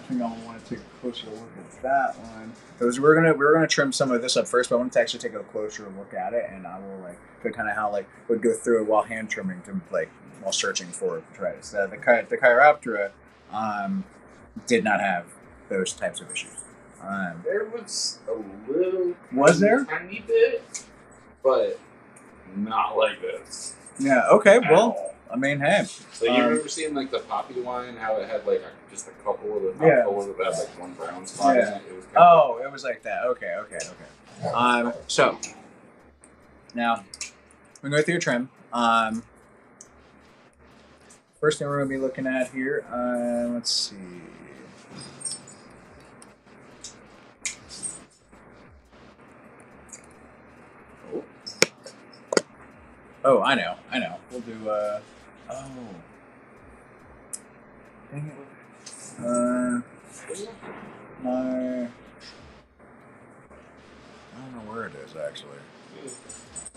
think I want to take a closer look at that one. Because we're gonna trim some of this up first, but I want to actually take a closer look at it, and I will like kind of how like would go through it while hand trimming to like while searching for detritus. The Chiroptera did not have those types of issues. There was a little. Was there? Tiny bit, but not like this. Yeah. Okay. Well, I mean, hey. So you remember seeing like the poppy wine, how it had like just a couple of the couple of that like one brown spot in it. It was it was like that. Okay. So now we go through your trim. First thing we're going to be looking at here. Let's see. Oh, I know. We'll do, dang it. No. I don't know where it is, actually.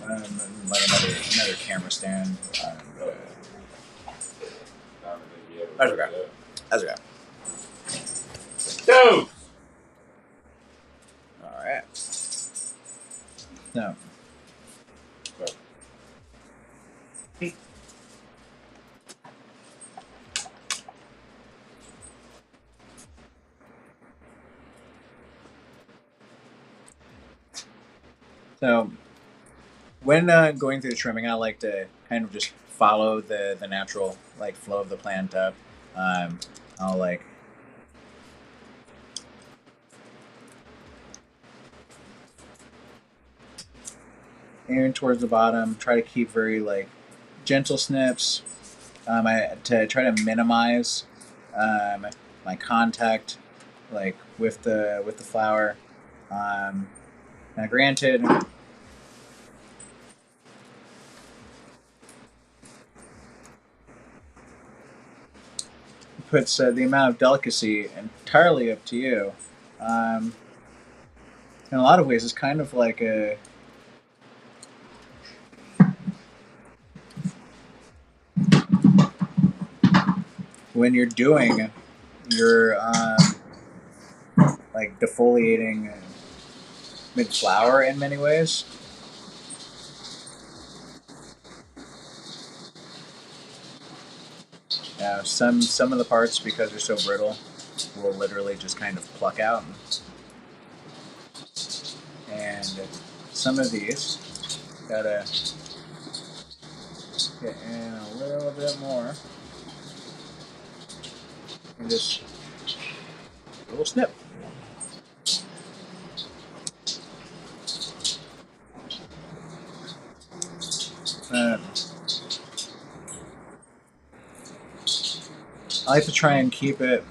Like another camera stand. That's okay. Dude! Alright. No. So, when going through the trimming, I like to kind of just follow the natural like flow of the plant up. I'll like aim towards the bottom. Try to keep very like gentle snips. To try to minimize my contact like with the flower. Now, granted. Puts the amount of delicacy entirely up to you. In a lot of ways, it's kind of like a when you're doing your like defoliating mid-flower in many ways. Now, some of the parts, because they're so brittle, will literally just kind of pluck out. And some of these, gotta get in a little bit more. And just a little snip. I like to try and keep it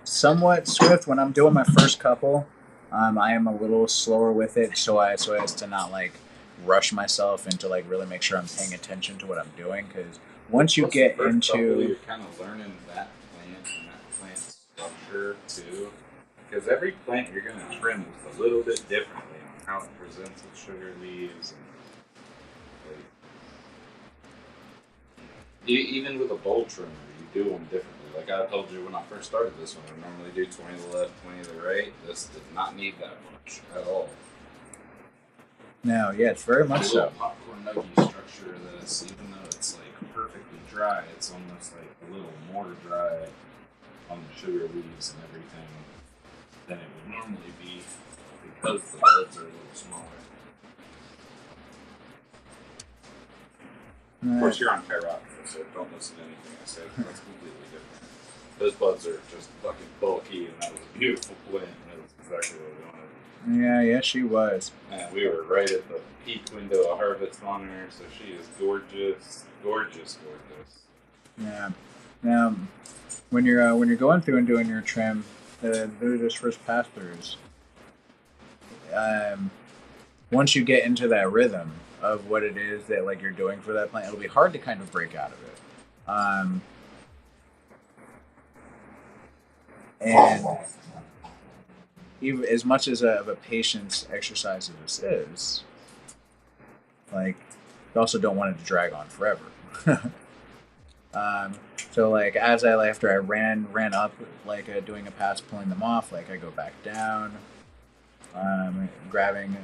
somewhat swift when I'm doing my first couple. I am a little slower with it, so as to not like rush myself and to like really make sure I'm paying attention to what I'm doing, because once you Plus, get the first couple, into you're kind of learning that plant and that plant structure too. Because every plant you're going to trim is a little bit differently on how it presents with sugar leaves. And like, even with a bowl trimmer, you do them differently. Like I told you when I first started this one, I normally do 20 to the left, 20 to the right. This did not need that much at all. no, yeah, it's very much The so. little popcorn nugget structure of this, even though it's like perfectly dry, it's almost like a little more dry on the sugar leaves and everything than it would normally be because the buds are a little smaller. Of course, you're on Pyrotica, so don't listen to anything I say. That's completely different. Those buds are just fucking bulky, and that was a beautiful plant, and that was exactly what we wanted. Yeah, she was. And we were right at the peak window of harvest on her, so she is gorgeous, gorgeous, gorgeous. Yeah. Now, when you're going through and doing your trim, those first pass throughs, once you get into that rhythm of what it is that like you're doing for that plant, it'll be hard to kind of break out of it. And even as much as of a patience exercise as this is, like you also don't want it to drag on forever. So like after I ran up, like doing a pass, pulling them off, like I go back down, grabbing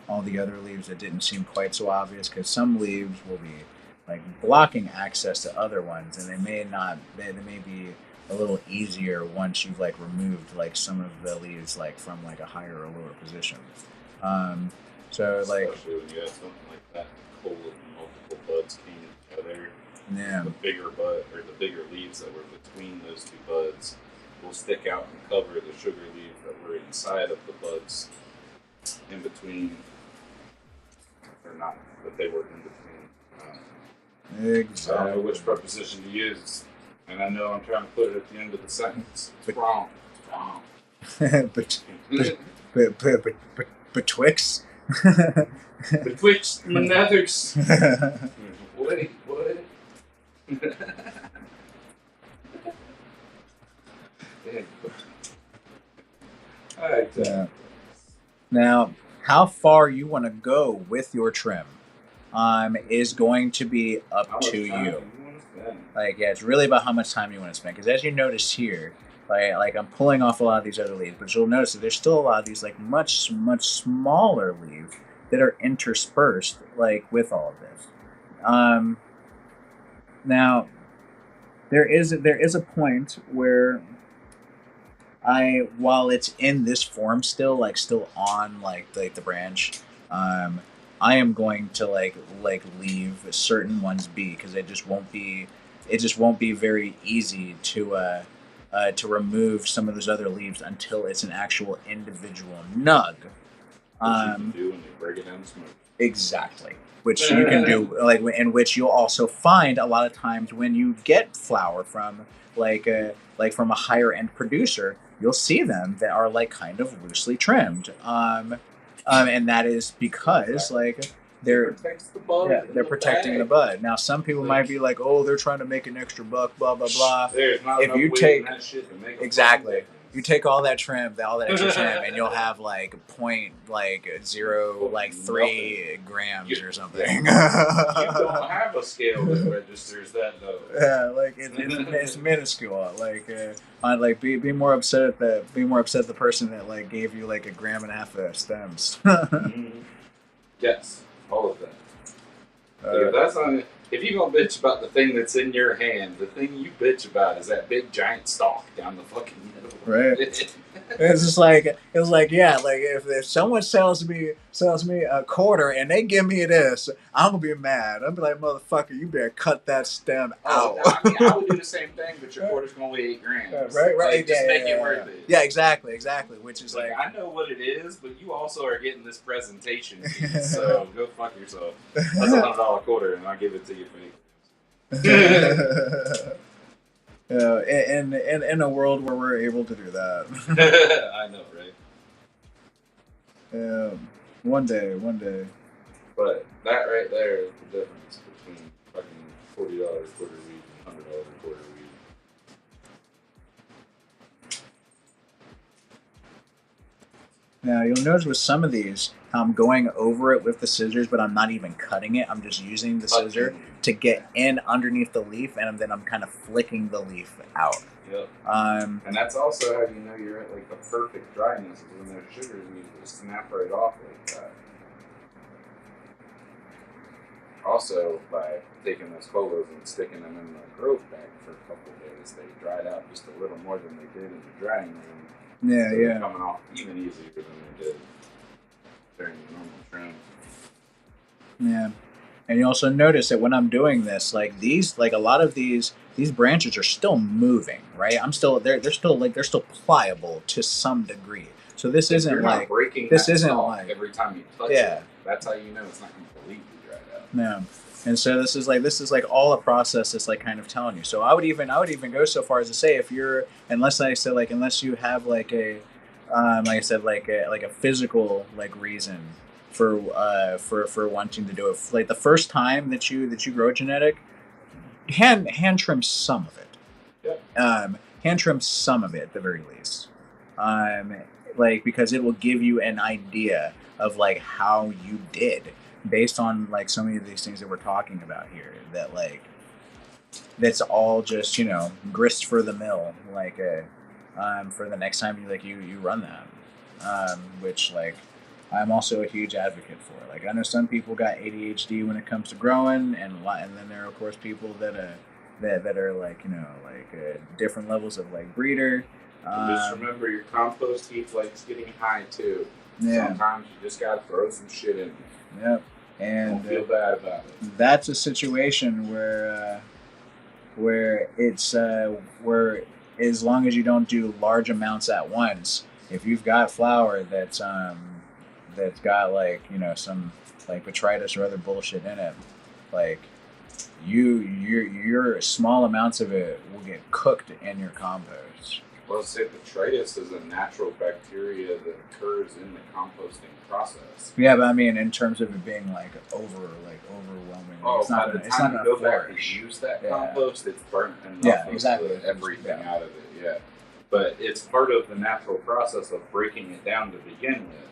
all the other leaves that didn't seem quite so obvious, because some leaves will be like blocking access to other ones, and they may be a little easier once you've like removed like some of the leaves like from like a higher or lower position. So like especially when you have something like that cool with multiple buds came together. Yeah. The bigger bud or the bigger leaves that were between those two buds will stick out and cover the sugar leaves that were inside of the buds in between, or not, but they were in between. Exactly. I don't know which preposition to use, and I know I'm trying to put it at the end of the sentence. It's wrong. It's wrong. Betwixt. Betwixt my nethers. What? Alright. Now, how far you want to go with your trim is going to be up to you. Like, yeah, it's really about how much time you want to spend. Because as you notice here, like I'm pulling off a lot of these other leaves, but you'll notice that there's still a lot of these like much smaller leaves that are interspersed like with all of this. Now, there is a point where while it's in this form still on like the branch, I am going to like leave certain ones be, because it just won't be very easy to remove some of those other leaves until it's an actual individual nug. Which you can do when you break it down smoke. Exactly. Which you can do, like, in which you'll also find a lot of times when you get flour from from a higher end producer, you'll see them that are like kind of loosely trimmed, and that is because like they're protecting the bud. Now some people might be like, oh, they're trying to make an extra buck, blah blah blah. There's not if you take exactly. You take all that extra trim, and you'll have like 0.3 grams or something. You don't have a scale that registers that though. Yeah, like it's minuscule. Like, be more upset at the person that like gave you like 1.5 grams of stems. Yes, all of that. If that's on it. If you gonna bitch about the thing that's in your hand, the thing you bitch about is that big giant stalk down the fucking middle. Right. It's just like yeah, like if someone sells me a quarter and they give me this, I'm gonna be mad. I'll be like, motherfucker, you better cut that stem out. No, I mean, I would do the same thing, but your quarter's gonna weigh 8 grams. Right. Like, just make it worth it. Yeah, exactly. Which is like I know what it is, but you also are getting this presentation piece, so go fuck yourself. That's $100 quarter, and I'll give it to you for 8 grams. In a world where we're able to do that. I know, right? One day, one day. But that right there is the difference between fucking $40 quarter weed and $100 quarter weed. Now, you'll notice with some of these, I'm going over it with the scissors, but I'm not even cutting it. I'm just using the scissor to get in underneath the leaf, and then I'm kind of flicking the leaf out. Yep. And that's also how you know you're at like the perfect dryness, is when those sugars you just snap right off like that. Also, by taking those colas and sticking them in the growth bag for a couple of days, they dried out just a little more than they did in the drying room. Yeah, So yeah. they're coming off even easier than they did during the normal trim. Yeah. And you also notice that when I'm doing this, like these, like a lot of these branches are still moving, right? They're still pliable to some degree. So this isn't you're like not breaking this that isn't stalk like every time you touch yeah. it. That's how you know it's not completely dried out. Yeah. And so this is like all a process that's like kind of telling you. So I would even go so far as to say unless you have like a like I said like a physical like reason for wanting to do it, like the first time that you grow genetic, hand trim some of it. Yeah. Hand trim some of it at the very least. Like because it will give you an idea of like how you did based on like so many of these things that we're talking about here, that like that's all just grist for the mill, like for the next time you run that, which like I'm also a huge advocate for. Like I know some people got ADHD when it comes to growing, and then there are of course people that are like different levels of like breeder. Just remember, your compost heap likes getting high too. Yeah. Sometimes you just gotta throw some shit in. Yep. And don't feel bad about it. That's a situation where it's where as long as you don't do large amounts at once, if you've got flour that's got like some like botrytis or other bullshit in it, like your small amounts of it will get cooked in your compost. Well, say botrytis is a natural bacteria that occurs in the composting process. Yeah, but I mean, in terms of it being like overwhelming. Oh, it's not by the gonna, time you go back to flourish. use that Yeah. compost, it's burnt enough exactly. of everything out of it. Yeah, but it's part of the natural process of breaking it down to begin with.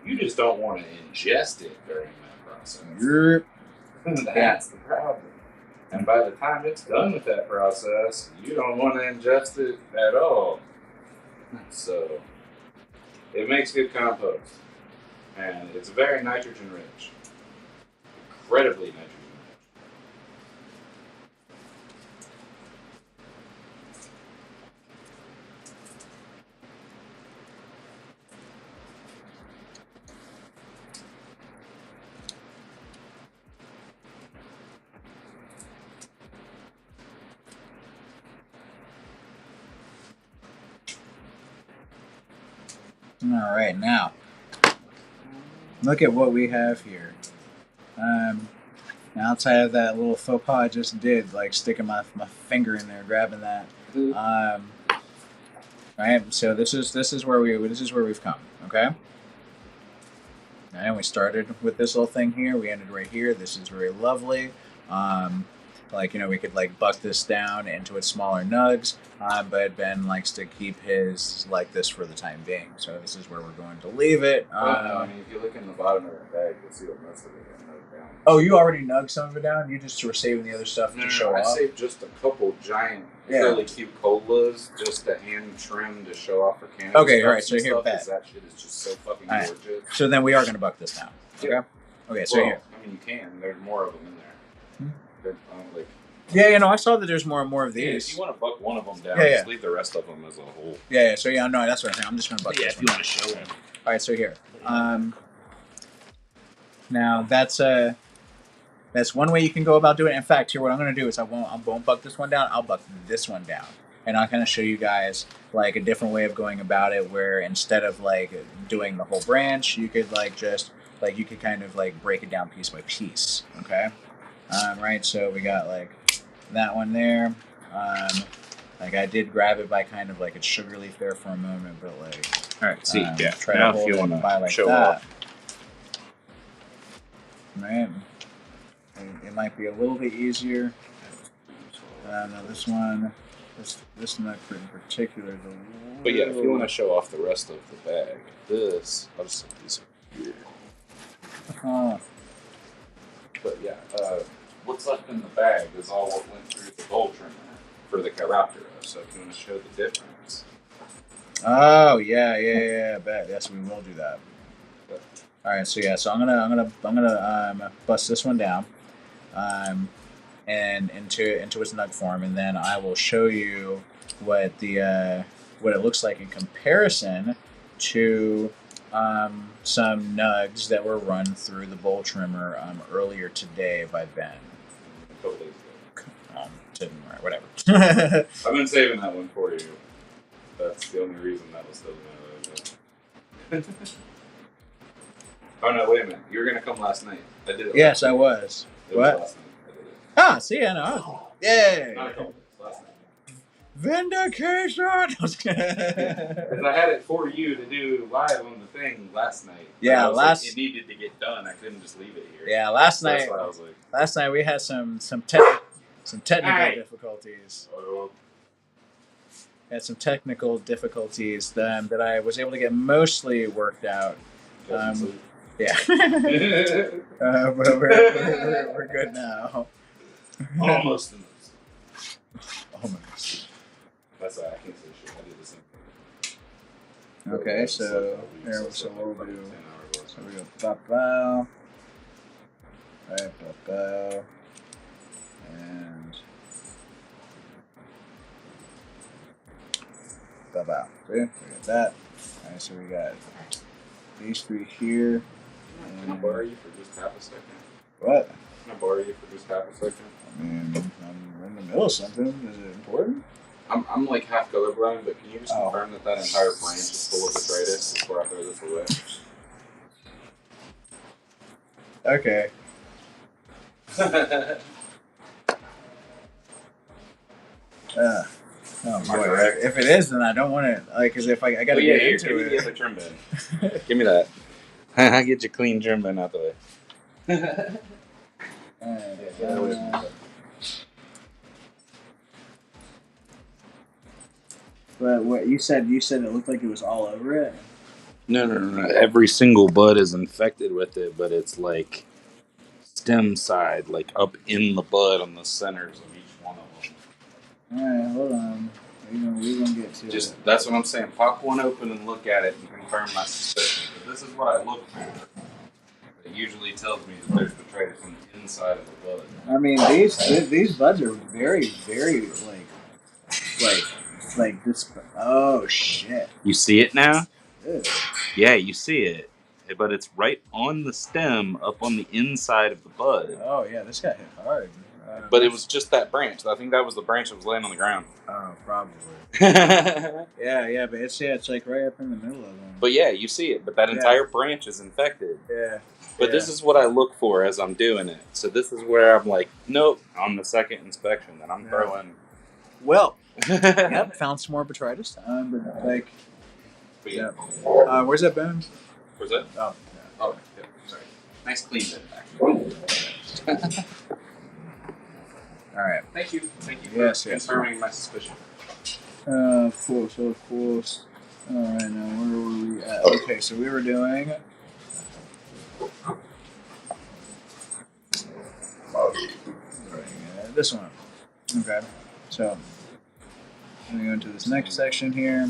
You just don't want to ingest it during that process. That's the problem. And by the time it's done with that process, you don't want to ingest it at all. So it makes good compost. And it's very nitrogen rich. Incredibly nitrogen rich. All right, now look at what we have here. Outside of that little faux pas I just did, like sticking my finger in there, grabbing that. Right. So this is where we've come. Okay. And we started with this little thing here. We ended right here. This is very lovely. We could like buck this down into its smaller nugs, but Ben likes to keep his like this for the time being. So this is where we're going to leave it. No, I mean, if you look in the bottom of the bag, you'll see what most of it got nugged down. Oh, you already nugged some of it down? You just were saving the other stuff to show off? I saved just a couple giant, really cute colas just to hand trim to show off for candy. Okay, all right. So here, that shit is just so fucking gorgeous. So then we are going to buck this down. Okay. Okay. So here. I mean, you can. There's more of them in there. I saw that there's more and more of these. Yeah, if you want to buck one of them down, just leave the rest of them as a whole. Yeah. So no, that's what I'm saying. I'm just going to buck this if you want to show them. All right. So here. Now that's one way you can go about doing it. In fact, here what I'm going to do is I won't buck this one down. I'll buck this one down, and I'll kind of show you guys like a different way of going about it, where instead of like doing the whole branch, you could like just like you could kind of like break it down piece by piece. Okay. Right. So we got like that one there. Like I did grab it by kind of like its sugar leaf there for a moment, but like all right. See, try now to hold if you want to show off. right? It might be a little bit easier. No, this one, this nut in particular is a little. But yeah, if you want to show off the rest of the bag, I'll just put these over here. But yeah, what's left in the bag is all what went through the bowl trimmer for the Chiroptera. So if you want to show the difference. Oh yeah. Bet. Yes, we will do that. All right, so yeah, so I'm gonna bust this one down, and into its nug form, and then I will show you what it looks like in comparison to some nugs that were run through the bowl trimmer earlier today by Ben. Whatever. I've been saving that one for you. That's the only reason that was still in there. Oh no! Wait a minute. You were gonna come last night. I did it. Yes, I was. It What? was last night. I did it. Ah, see, I know. Yay! Not a couple days, last night. Vindication! Because I had it for you to do live on the thing last night. Yeah, it needed to get done. I couldn't just leave it here. Yeah, last So that's night. why I was like, Last night we had some technical Hey. difficulties. oh, Had some technical difficulties that I was able to get mostly worked out. Yeah. But we're good now. almost in those. Almost. That's why I can't say shit. I did the same thing. Okay, so here, so we'll do. So we go bow, right, bow, and bow. See, we got that. All right, so we got these three here. Can I borrow you for just half a second? What? Can I borrow you for just half a second? I mean, I'm in the middle of something. Is it important? I'm like half colorblind, but can you just Oh. confirm that entire branch is full of detritus before I throw this away? Okay. Oh boy! If it is, then I don't want it. Like, cause if I gotta get into give me the it. other trim bin. Give me that. I get your clean trim bin out the way. But what you said it looked like it was all over it. No. Every single bud is infected with it, but it's like stem side, like up in the bud on the centers of each one of them. All right, hold on. We're gonna get to it. That's what I'm saying. Pop one open and look at it and confirm my suspicion. But this is what I look for. It usually tells me that there's detritus on the inside of the bud. I mean, these buds are very, very like this. Oh shit! You see it now? Ew. Yeah, you see it. But it's right on the stem, up on the inside of the bud. Oh yeah, this got hit hard. But it was just that branch. I think that was the branch that was laying on the ground. Oh, probably. But Yeah, but it's like right up in the middle of them. yeah, you see it. But that entire branch is infected. Yeah. But this is what I look for as I'm doing it. So this is where I'm like, nope, on the second inspection that I'm throwing. Well, yep, found some more botrytis. But like, But yeah. where's that bone? Where's that? Oh, Oh, yeah, sorry. Nice clean bit back. all right. Thank you. Thank you for Yes. confirming my suspicion. Of course. All right, now where were we at? Okay, so we were doing. This one. Okay, so I'm gonna go into this next section here.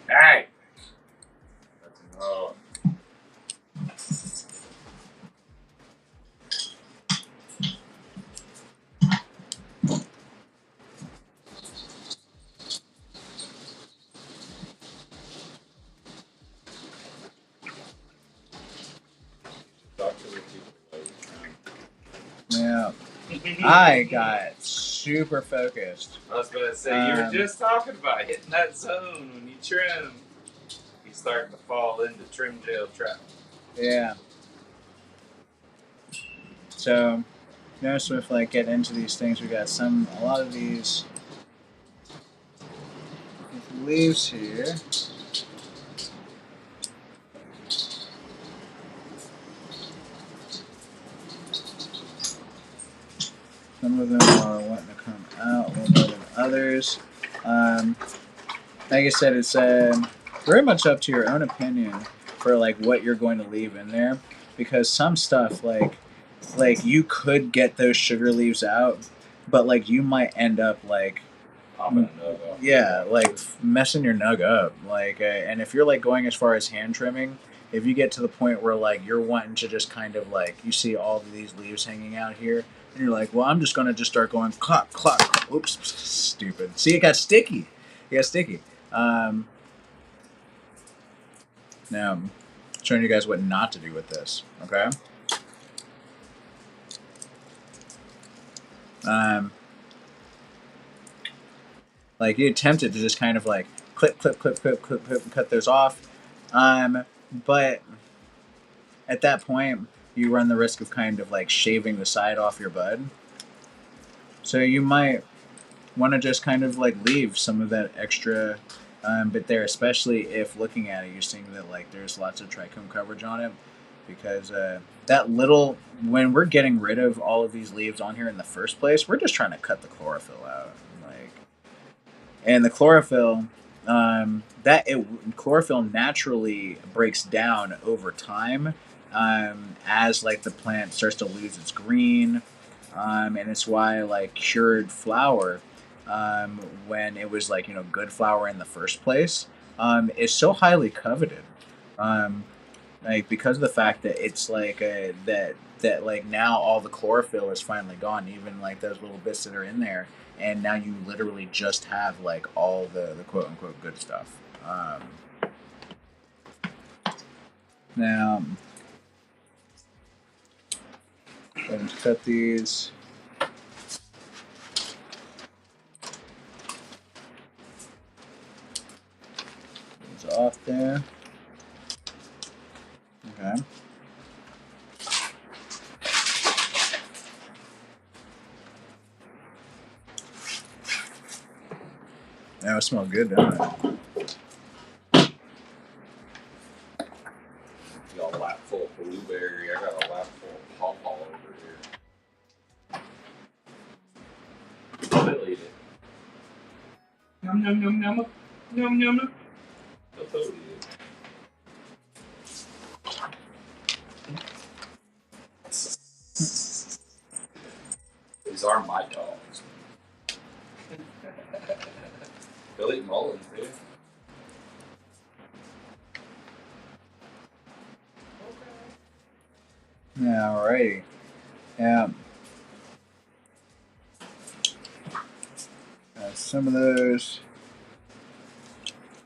Hey! That's no. Yeah, I got super focused. I was going to say, you were just talking about hitting that zone when you trim. You're starting to fall into trim jail trap. Yeah. So, notice with like getting into these things, we got a lot of these leaves here. Some of them are wanting to come out a little more than others. Like I said, it's very much up to your own opinion for like what you're going to leave in there, because some stuff like you could get those sugar leaves out, but like you might end up like like messing your nug up. Like, and if you're like going as far as hand trimming, if you get to the point where like you're wanting to just kind of like you see all of these leaves hanging out here, and you're like, well, I'm just gonna just start going clock clock. Oops, stupid. See, it got sticky. Now, I'm showing you guys what not to do with this. Okay. Like you attempted to just kind of like clip, and cut those off. But at that point, you run the risk of kind of like shaving the side off your bud. So you might want to just kind of like leave some of that extra bit there, especially if looking at it, you're seeing that like there's lots of trichome coverage on it, because that little, when we're getting rid of all of these leaves on here in the first place, we're just trying to cut the chlorophyll out. And the chlorophyll, chlorophyll naturally breaks down over time as like the plant starts to lose its green, and it's why like cured flour, when it was like good flour in the first place, is so highly coveted, like because of the fact that it's like that like now all the chlorophyll is finally gone, even like those little bits that are in there. And now you literally just have like all the quote unquote good stuff. Now, go ahead and cut these. These off there. Okay. That would smell good, doesn't it? You got a lap full of blueberry. I got a lap full of pawpaw over here. I'll eat it. Yum, yum, yum, yum. Yum, yum, yum. I'll totally eat it. These are my dogs. They'll eat Mullins, dude. Alrighty. Yeah. Some of those.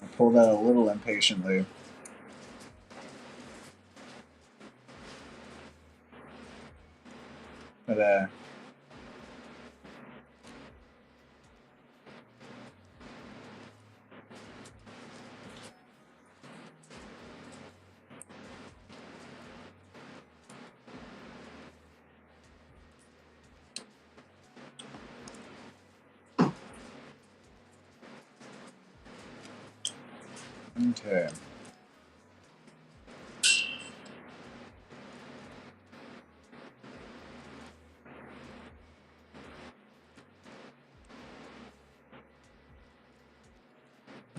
I pulled out a little impatiently. But okay.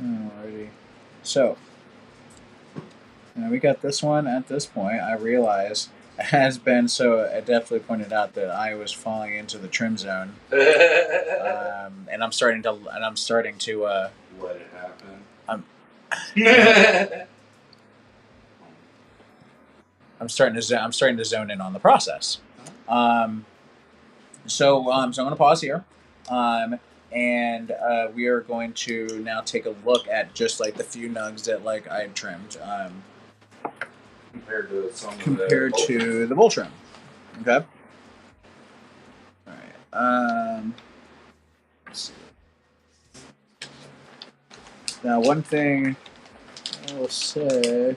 Alrighty. So, now we got this one at this point. I realize, as Ben so definitely pointed out, that I was falling into the trim zone, and I'm starting to Let it happen. I'm starting to zone in on the process. So I'm going to pause here, and we are going to now take a look at just like the few nugs that like I trimmed, compared to the bull trim. Okay. All right. Let's see. Now, one thing I will say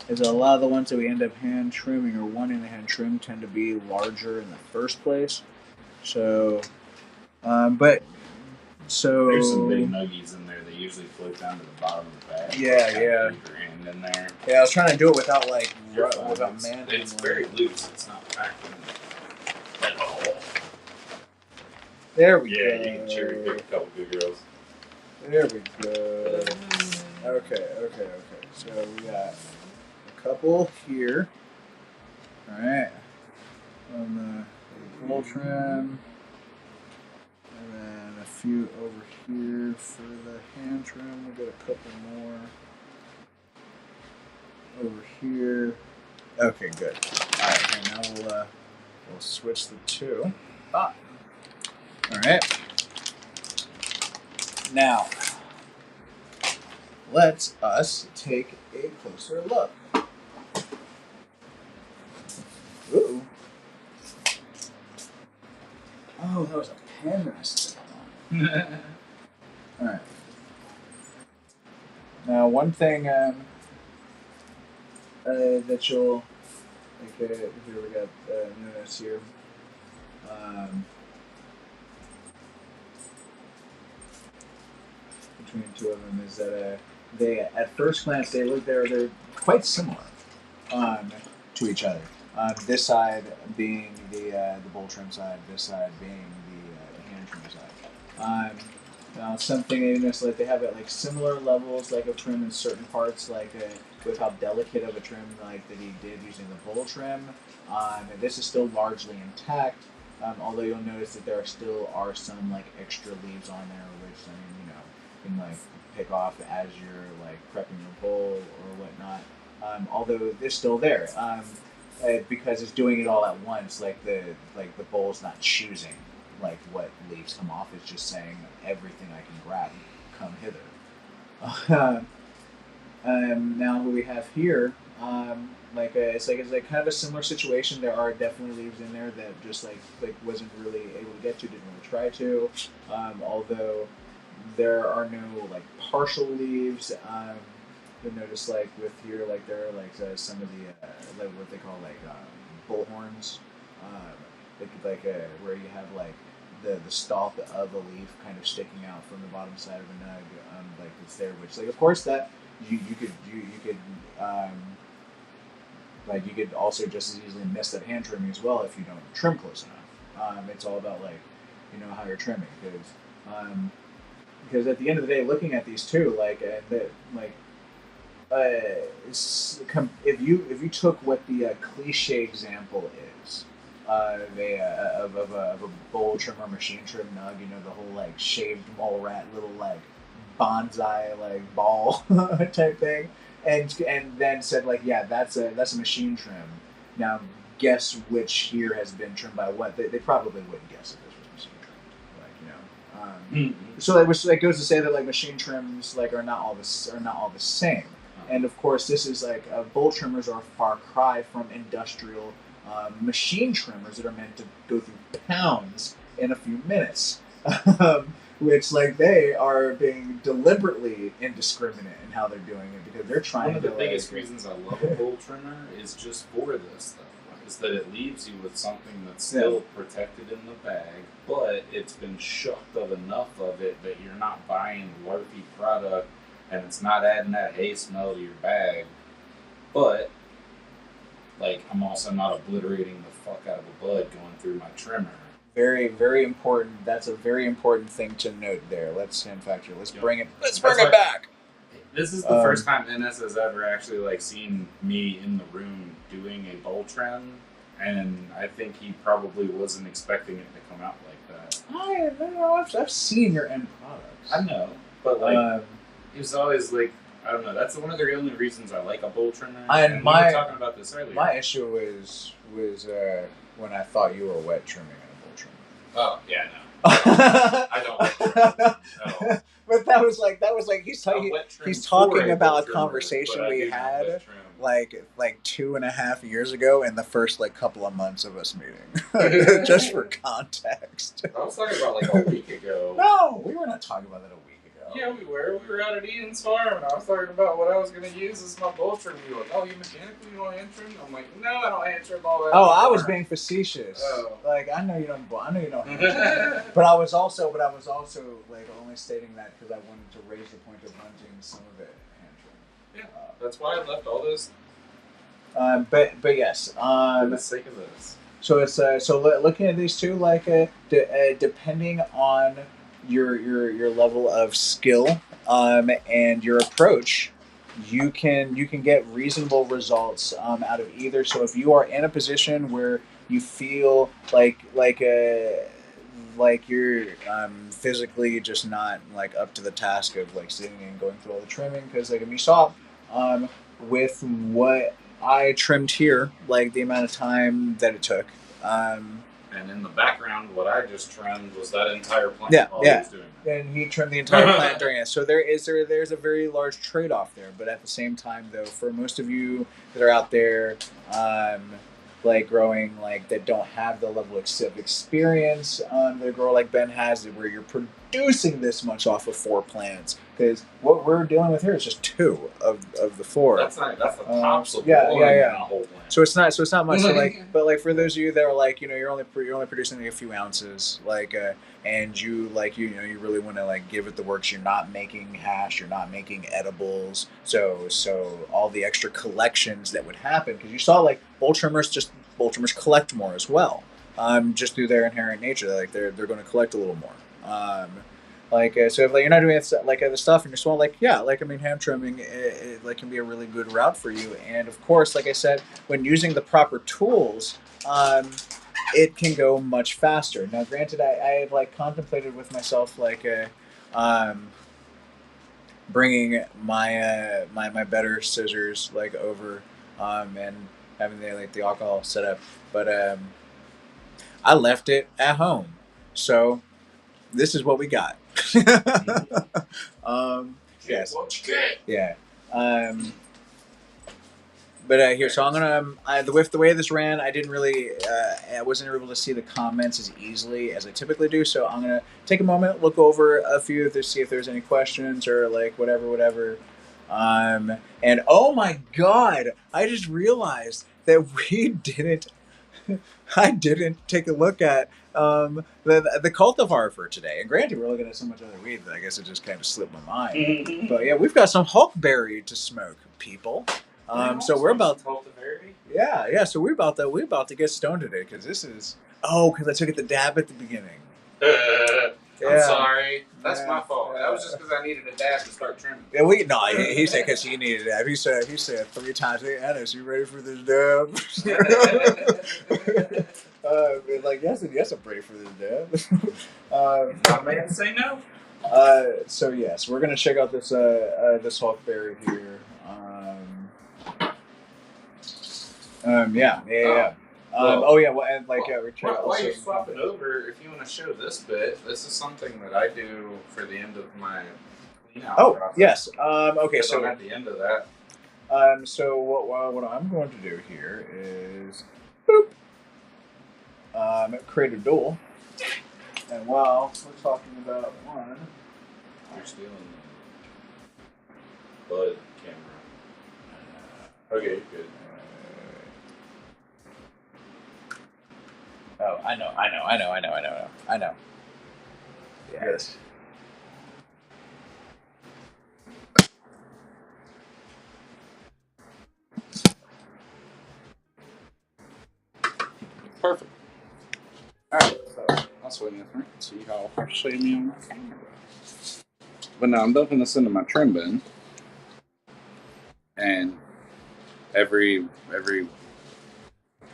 is a lot of the ones that we end up hand trimming or wanting to hand trim tend to be larger in the first place. So, there's some big nuggies in there. They usually float down to the bottom of the bag. Yeah. Keep your hand in there. Yeah, I was trying to do it without It's very loose. It's not packed in at all. There we go. Yeah, you can cherry pick a couple good girls. There we go. Okay. So we got a couple here. All right. On the bowl trim. And then a few over here for the hand trim. We got a couple more over here. Okay, good. All right, and now we'll switch the two. All right. Now, let us take a closer look. Ooh. Oh, that was a pen I stepped on. All right. Now, one thing that you'll here we got notice here. Between the two of them is that they at first glance they're quite similar to each other. This side being the bowl trim side, this side being the hand trim side. Now something they notice like they have like similar levels like of trim in certain parts, like with how delicate of a trim like that he did using the bowl trim. And this is still largely intact. Although you'll notice that there still are some like extra leaves on there, which I mean, you can like pick off as you're like prepping your bowl or whatnot. Although they're still there, because it's doing it all at once. Like the bowl's not choosing like what leaves come off. It's just saying everything I can grab, come hither. Now what we have here, it's like kind of a similar situation. There are definitely leaves in there that just like wasn't really able to get to, didn't really try to. Although there are no like partial leaves. You'll notice like with here, like there are like some of the like what they call like bullhorns, where you have like the stalk of a leaf kind of sticking out from the bottom side of a nug, like it's there. Which like of course that you could also just as easily miss that hand trimming as well if you don't trim close enough. It's all about like how you're trimming because at the end of the day, looking at these two if you took what the cliche example is of a bowl trim or machine trim nug, the whole like shaved mole rat little like bonsai like ball type thing, and then said like that's a machine trim. Now guess which here has been trimmed by what? They probably wouldn't guess if this was machine trim. So that goes to say that like machine trims like are not all the same. And of course, this is like bowl trimmers are a far cry from industrial machine trimmers that are meant to go through pounds in a few minutes, which like they are being deliberately indiscriminate in how they're doing it because they're trying. One of the biggest reasons I love a bowl trimmer is just for this stuff. Is that it leaves you with something that's still protected in the bag, but it's been shucked of enough of it that you're not buying larpy product. And it's not adding that hay smell to your bag, but like I'm also not obliterating the fuck out of the bud going through my trimmer. Very, very important. That's a very important thing to note there. Let's bring it. Let's bring it back. This is the first time Ennis has ever actually like seen me in the room doing a bowl trim, and I think he probably wasn't expecting it to come out like that. I know. I've seen your end products. I know, but like. It was always like, I don't know, that's one of the only reasons I like a bowl trimmer. And we were talking about this earlier. My issue was when I thought you were wet trimming in a bowl trimmer. Oh, yeah, no. I don't like trimming. No. But that was like he's talking about a conversation we had. like 2.5 years ago in the first like couple of months of us meeting. Just for context. I was talking about like a week ago. No, we were not talking about that a week ago. Yeah, we were. We were out at Ian's farm, and I was talking about what I was going to use as my bolt trim. You were like, oh, you mechanically don't hand trim? I'm like, no, I don't hand trim all that. Oh, I was being facetious. Oh. Like, I know you don't hand trim. But I was also like only stating that because I wanted to raise the point of hunting some of it hand trim. Yeah, that's why I left all this. But yes. For the sake of this. So it's looking at these two, like depending on your level of skill and your approach, you can get reasonable results out of either. So if you are in a position where you feel like you're physically just not like up to the task of like sitting and going through all the trimming, because like if you saw with what I trimmed here, like the amount of time that it took. And in the background, what I just trimmed was that entire plant. Yeah. He was doing that. And he trimmed the entire plant during it. So there's a very large trade-off there. But at the same time, though, for most of you that are out there, like growing like that don't have the level of experience that grow like Ben has, where you're producing this much off of 4 plants. Because what we're dealing with here is just 2 of the 4. That's the tops of yeah. a whole plant. So it's not much. So like, but like for those of you that are like, you're only producing like a few ounces, like, and you like you really want to like give it the works. You're not making hash. You're not making edibles. So all the extra collections that would happen, because you saw like bolt trimmers collect more as well, just through their inherent nature. Like they're going to collect a little more. So if like you're not doing it, like other stuff and you're small, like hand trimming it like can be a really good route for you. And of course, like I said, when using the proper tools, it can go much faster. Now, granted, I have like contemplated with myself like bringing my my better scissors like over and having the alcohol set up, but I left it at home, so this is what we got. Yes. Yeah. But here, so I'm gonna. With the way this ran, I didn't really. I wasn't able to see the comments as easily as I typically do. So I'm gonna take a moment, look over a few to see if there's any questions or like whatever. And oh my God, I just realized that we didn't. I didn't take a look at the cultivar for today. And granted, we're looking at so much other weed that I guess it just kind of slipped my mind. But yeah, we've got some huckberry to smoke, people. So we're about so we're about to get stoned today, because this is because I took it the dab at the beginning. I'm sorry. That's my fault. That was just because I needed a dab to start trimming. Yeah, he said because he needed a dab. He said 3 times, "Hey, Ennis, you ready for this dab?" Like yes, I'm ready for this dab. Not man say no. So yes, we're gonna check out this this huckberry here. Yeah. And like we try while also. you're swapping over, if you want to show this bit, this is something that I do for the end of my clean out process. Yes. Okay, so I'm at the end of that. So what I'm going to do here is create a duel, and while we're talking about one, you're stealing the bud camera. Okay, good. Oh, I know. Yes. Perfect. Alright, so I'll swing this and see how harshly me on my camera. But now I'm dumping this into my trim bin. And every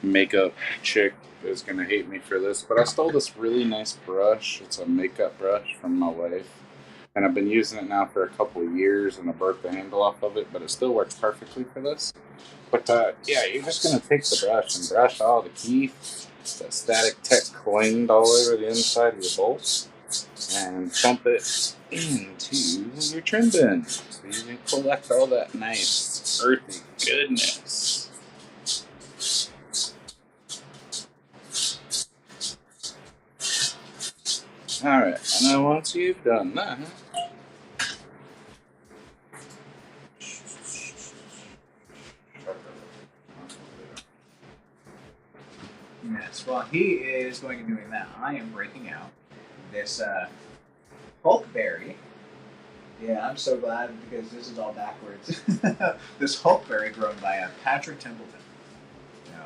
makeup chick is gonna hate me for this, but I stole this really nice brush. It's a makeup brush from my wife, and I've been using it now for a couple of years, and I broke the handle off of it, but it still works perfectly for this. But yeah, you're just gonna take the brush and brush all the teeth, that static tech cleaned all over the inside of your bolts, and pump it into your trim bin, so you can collect all that nice earthy goodness. Alright, and then once you've done that, yes, while he is going and doing that, I am breaking out this Hulkberry. Yeah, I'm so glad because this is all backwards. This Hulkberry grown by Patrick Templeton. Yeah.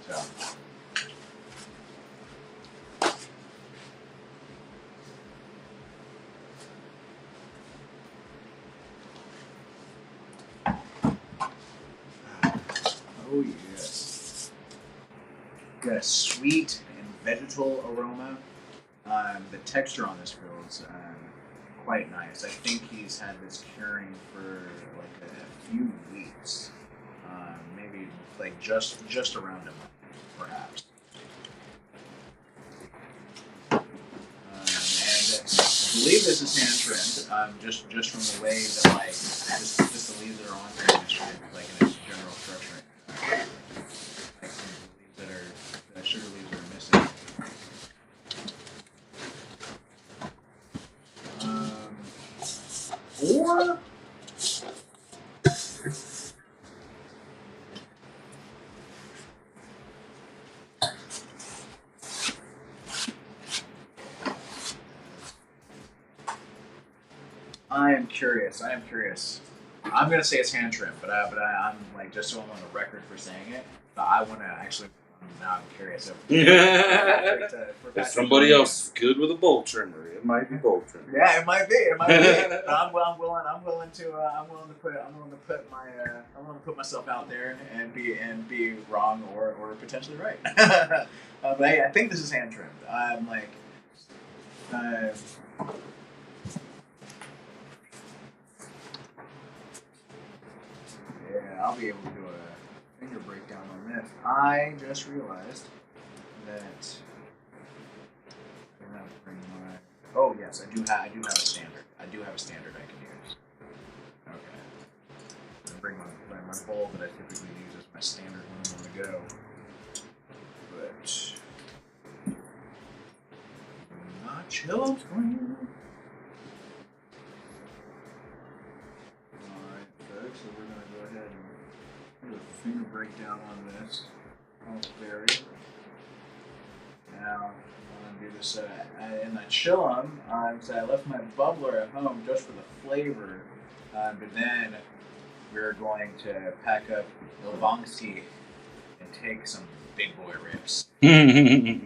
So. Oh yes. Got a sweet and vegetal aroma. The texture on this grill is quite nice. I think he's had this curing for like a few weeks, maybe like just around a month, perhaps. And I believe this is hand trimmed, just from the way that like just the leaves that are on here, just like in its general structure. Like some of the leaves that are the sugar leaves are missing. Or I am curious. I'm gonna say it's hand trimmed, but I'm like just so I'm on the record for saying it. But I want to actually. Now I'm curious. If somebody else is good with a bolt trimmer, it might be bolt trimmer. Yeah, it might be. But I'm willing to put myself out there and be wrong or potentially right. But I think this is hand trimmed. I'm like. Yeah, I'll be able to do a finger breakdown on this. I just realized that. Oh yes, I do have a standard. I do have a standard I can use. Okay. I'm gonna bring my bowl that I typically use as my standard when I'm on the go. But not chill screen. Alright, folks, so we're gonna go ahead and do a finger breakdown on this. Hulkberry. Now I'm gonna do this in the chillum. So I left my bubbler at home just for the flavor, but then we're going to pack up Lubomsky and take some big boy rips. Let's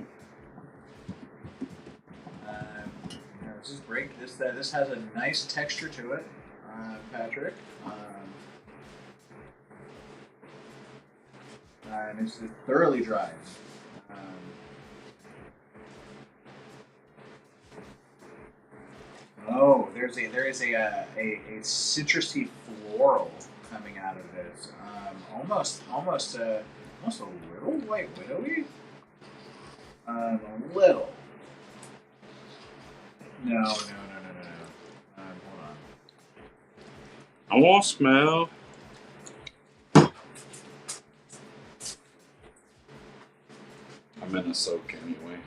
just break this. This has a nice texture to it, Patrick. And it's thoroughly dry. Oh, there is a citrusy floral coming out of this. Almost a little white widowy. A little. No. Hold on. I want to smell. I'm in a soak anyway.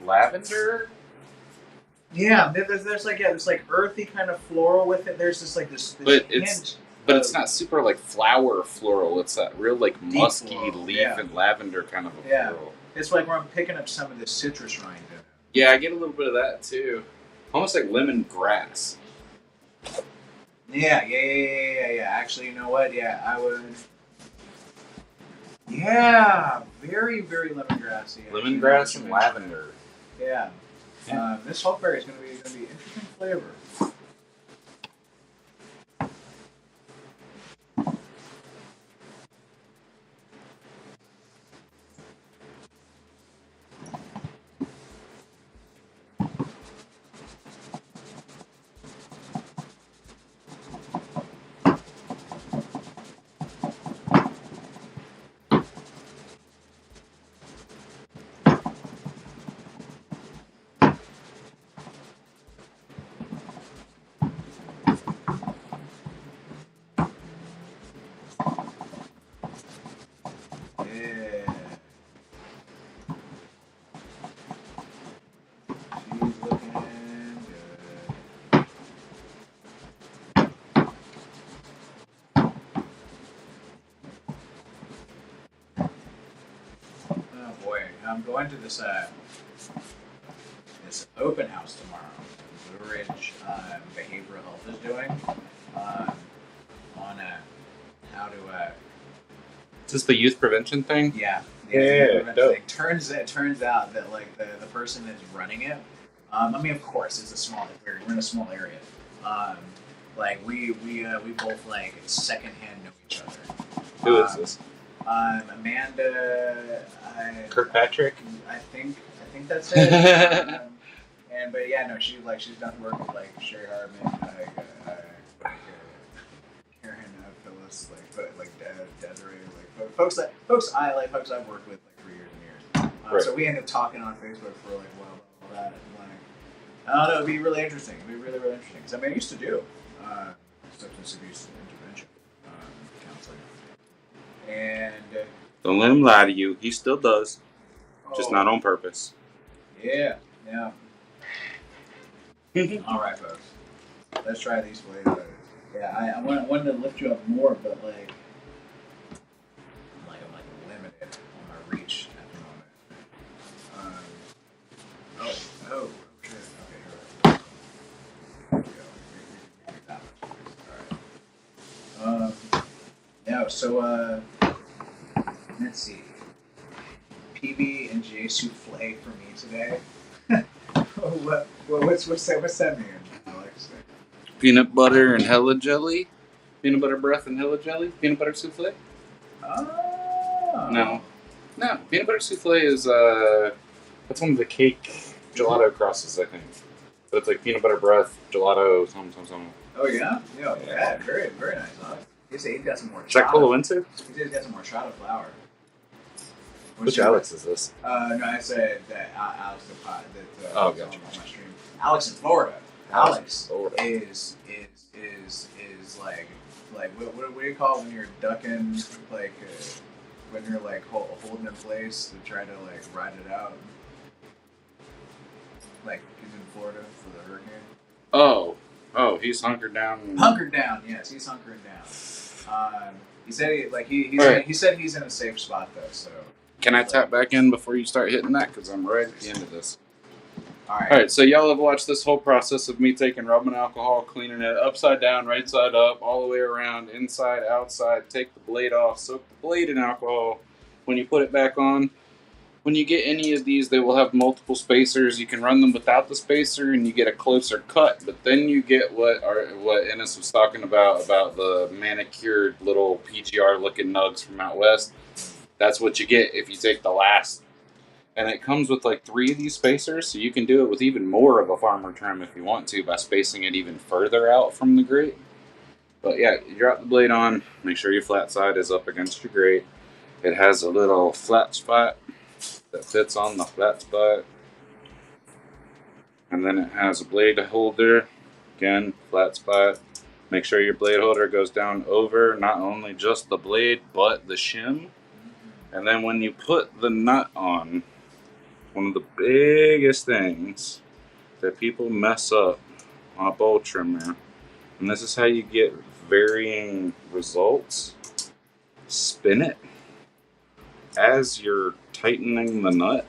Lavender? Yeah, there's like earthy kind of floral with it. There's this but hint. It's not super like flower floral. It's that real like musky floral, leaf yeah. and lavender kind of a floral. It's like where I'm picking up some of the citrus rind in it. Yeah, I get a little bit of that too. Almost like lemon grass. Yeah. Actually, you know what? Yeah, I would. Yeah, very, very lemongrassy. Lemongrass and lavender. Yeah. This Hulkberry is going to be interesting flavor. I'm going to this this open house tomorrow. Blue Ridge Behavioral Health is doing on how to. Is this the youth prevention thing? Yeah. Dope. It turns out that like the person that's running it. I mean, of course, it's a small area. We're in a small area. Like we both like secondhand know each other. Who is this? Amanda. Kirkpatrick. I think that's it. But yeah, no, she's done work with like Sherry Hartman, Karen Phyllis, Desiree, folks I've worked with like for years and years. Right. So we ended up talking on Facebook for like a while about all that. And, like, I don't know, it'd be really interesting. It'd be really interesting because I mean I used to do substance abuse intervention counseling, and Don't let him lie to you. He still does, just not on purpose. Yeah. All right, folks. Let's try these flavors. Yeah, I wanted to lift you up more, but like I'm limited on my reach at the moment. Oh, shit. Okay, here we go. That much. All right. Yeah. So let's see. PB and J souffle for me today. What's that mean, Alex? Peanut butter and hella jelly. Peanut butter breath and hella jelly. Peanut butter souffle. Oh. No. Peanut butter souffle is that's one of the cake gelato crosses, I think. So it's like peanut butter breath, gelato, something. Oh yeah. Very very nice. Huh? He's got some more. Is that Cola-Winter? He's got some more shot of flour. Which Alex is this? No, I said that Alex the pot. Gotcha. On my stream. Alex in Florida. Alex is like what do you call it when you're ducking when you're like holding in place to try to like ride it out. Like he's in Florida for the hurricane. Oh, he's hunkered down. Hunkered down, yes, he's hunkering down. He said he said he's in a safe spot though. So can I tap back in before you start hitting that? Because I'm right at the end of this. All right, so y'all have watched this whole process of me taking rubbing alcohol, cleaning it upside down, right side up, all the way around, inside, outside, take the blade off, soak the blade in alcohol. When you put it back on, when you get any of these, they will have multiple spacers. You can run them without the spacer and you get a closer cut, but then you get what Ennis was talking about the manicured little PGR looking nugs from out west. That's what you get if you take the last. And it comes with like 3 of these spacers, so you can do it with even more of a farmer trim if you want to by spacing it even further out from the grate. But yeah, you drop the blade on, make sure your flat side is up against your grate. It has a little flat spot that fits on the flat spot. And then it has a blade holder, again, flat spot. Make sure your blade holder goes down over not only just the blade, but the shim. And then when you put the nut on, one of the biggest things that people mess up on a bowl trimmer, and this is how you get varying results, spin it as you're tightening the nut.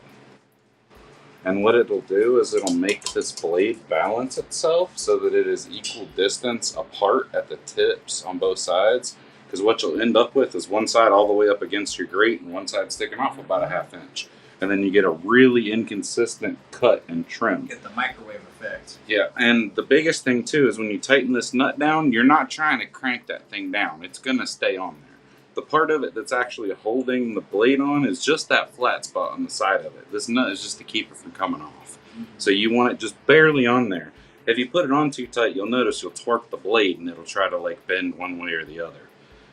And what it'll do is it'll make this blade balance itself so that it is equal distance apart at the tips on both sides. Because what you'll end up with is one side all the way up against your grate and one side sticking off about a ½ inch. And then you get a really inconsistent cut and trim. Get the microwave effect. Yeah, and the biggest thing too is when you tighten this nut down, you're not trying to crank that thing down. It's going to stay on there. The part of it that's actually holding the blade on is just that flat spot on the side of it. This nut is just to keep it from coming off. So you want it just barely on there. If you put it on too tight, you'll notice you'll torque the blade and it'll try to like bend one way or the other.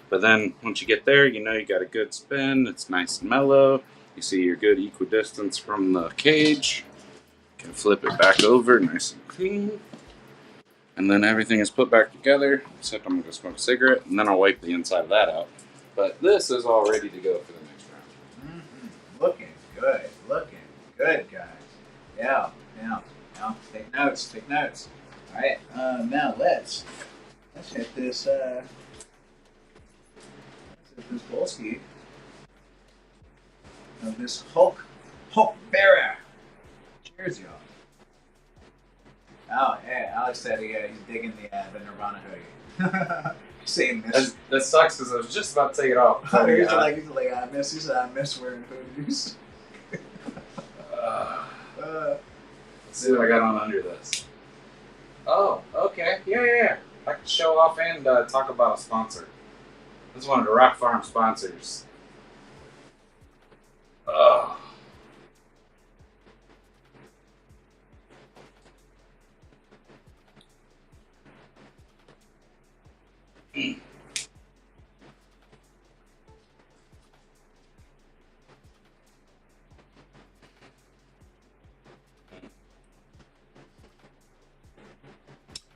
But then once you get there, you know you got a good spin. It's nice and mellow. You see your good equidistance from the cage. You can flip it back over nice and clean. And then everything is put back together, except I'm going to smoke a cigarette, and then I'll wipe the inside of that out. But this is all ready to go for the next round. Mm-hmm. Looking good, guys. Yeah. Take notes. All right, now let's hit this Bolski of this Hulk Hulk Barra. Cheers, y'all. Oh, yeah, Alex said he's digging the Nirvana hoodie. Same miss. That sucks because I was just about to take it off. He's like, I miss wearing hoodies. Let's see what I got on under this. Oh, okay. Yeah. I can show off and talk about a sponsor. This is one of the Rock Farm sponsors.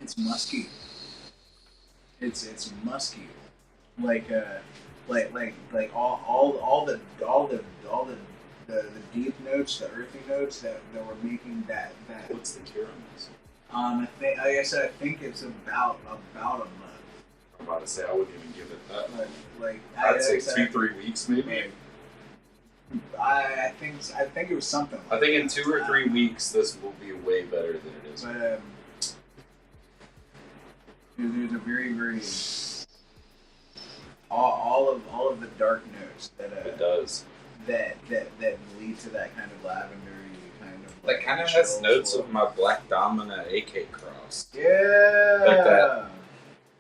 It's musky. It's musky, like all the deep notes, the earthy notes that were making that. What's the cure on this? I think, like I said, I think it's about a month. I'm about to say I wouldn't even give it that. Like I'd say 2-3 weeks maybe. I think it was something. I think in 2 or 3 weeks this will be way better than it is. But there's a very all of the dark notes that it does that lead to that kind of lavendery kind of. That kind of has notes of my Black Domina AK cross. Yeah. Like that.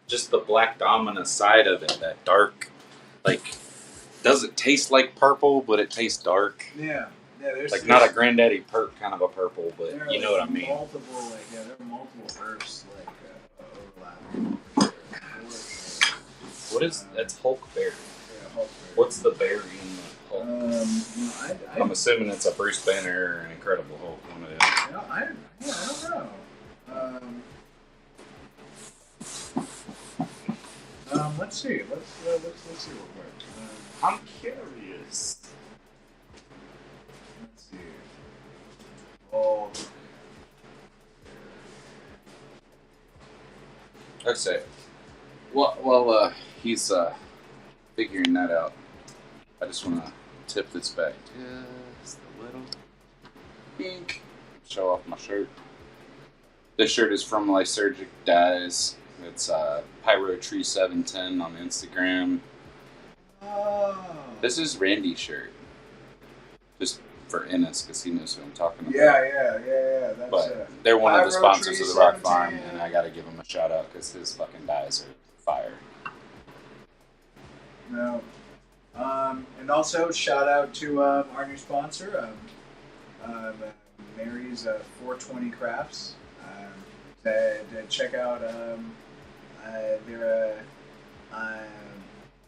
Just the Black Domina side of it, that dark, like, doesn't taste like purple, but it tastes dark. Yeah. There's like not a Granddaddy Perk kind of a purple, but you know what I mean. There are multiple earths overlapping. What is that's Hulk Berry? Yeah, Hulk Berry. What's the berry in the Hulk? I'm assuming it's a Bruce Banner or an Incredible Hulk. One of them. I don't know. Let's see. Let's see real quick. I'm curious. Let's see. Oh. I'd say. Well, he's figuring that out. I just want to tip this back just a little. Pink. Show off my shirt. This shirt is from Lysergic Dyes. It's Pyro Tree 710 on Instagram. Oh. This is Randy's shirt. Just for Ennis, because he knows who I'm talking about. Yeah. That's but they're one of the sponsors of the Rock Farm, 17. and I got to give him a shout out because his fucking dyes are fire. No. And also shout out to our new sponsor, Mary's 420 Crafts. To check out their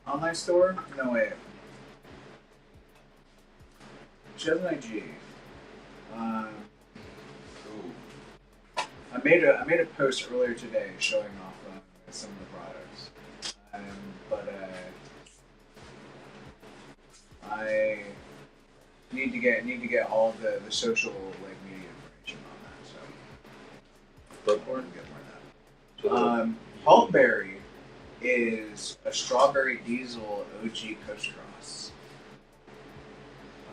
online store. No way. She has an IG. I made a post earlier today showing off some of the products, but I need to get all the social media information on that. So, but we're gonna get more of that. Hulkberry is a strawberry diesel OG Coast Cross.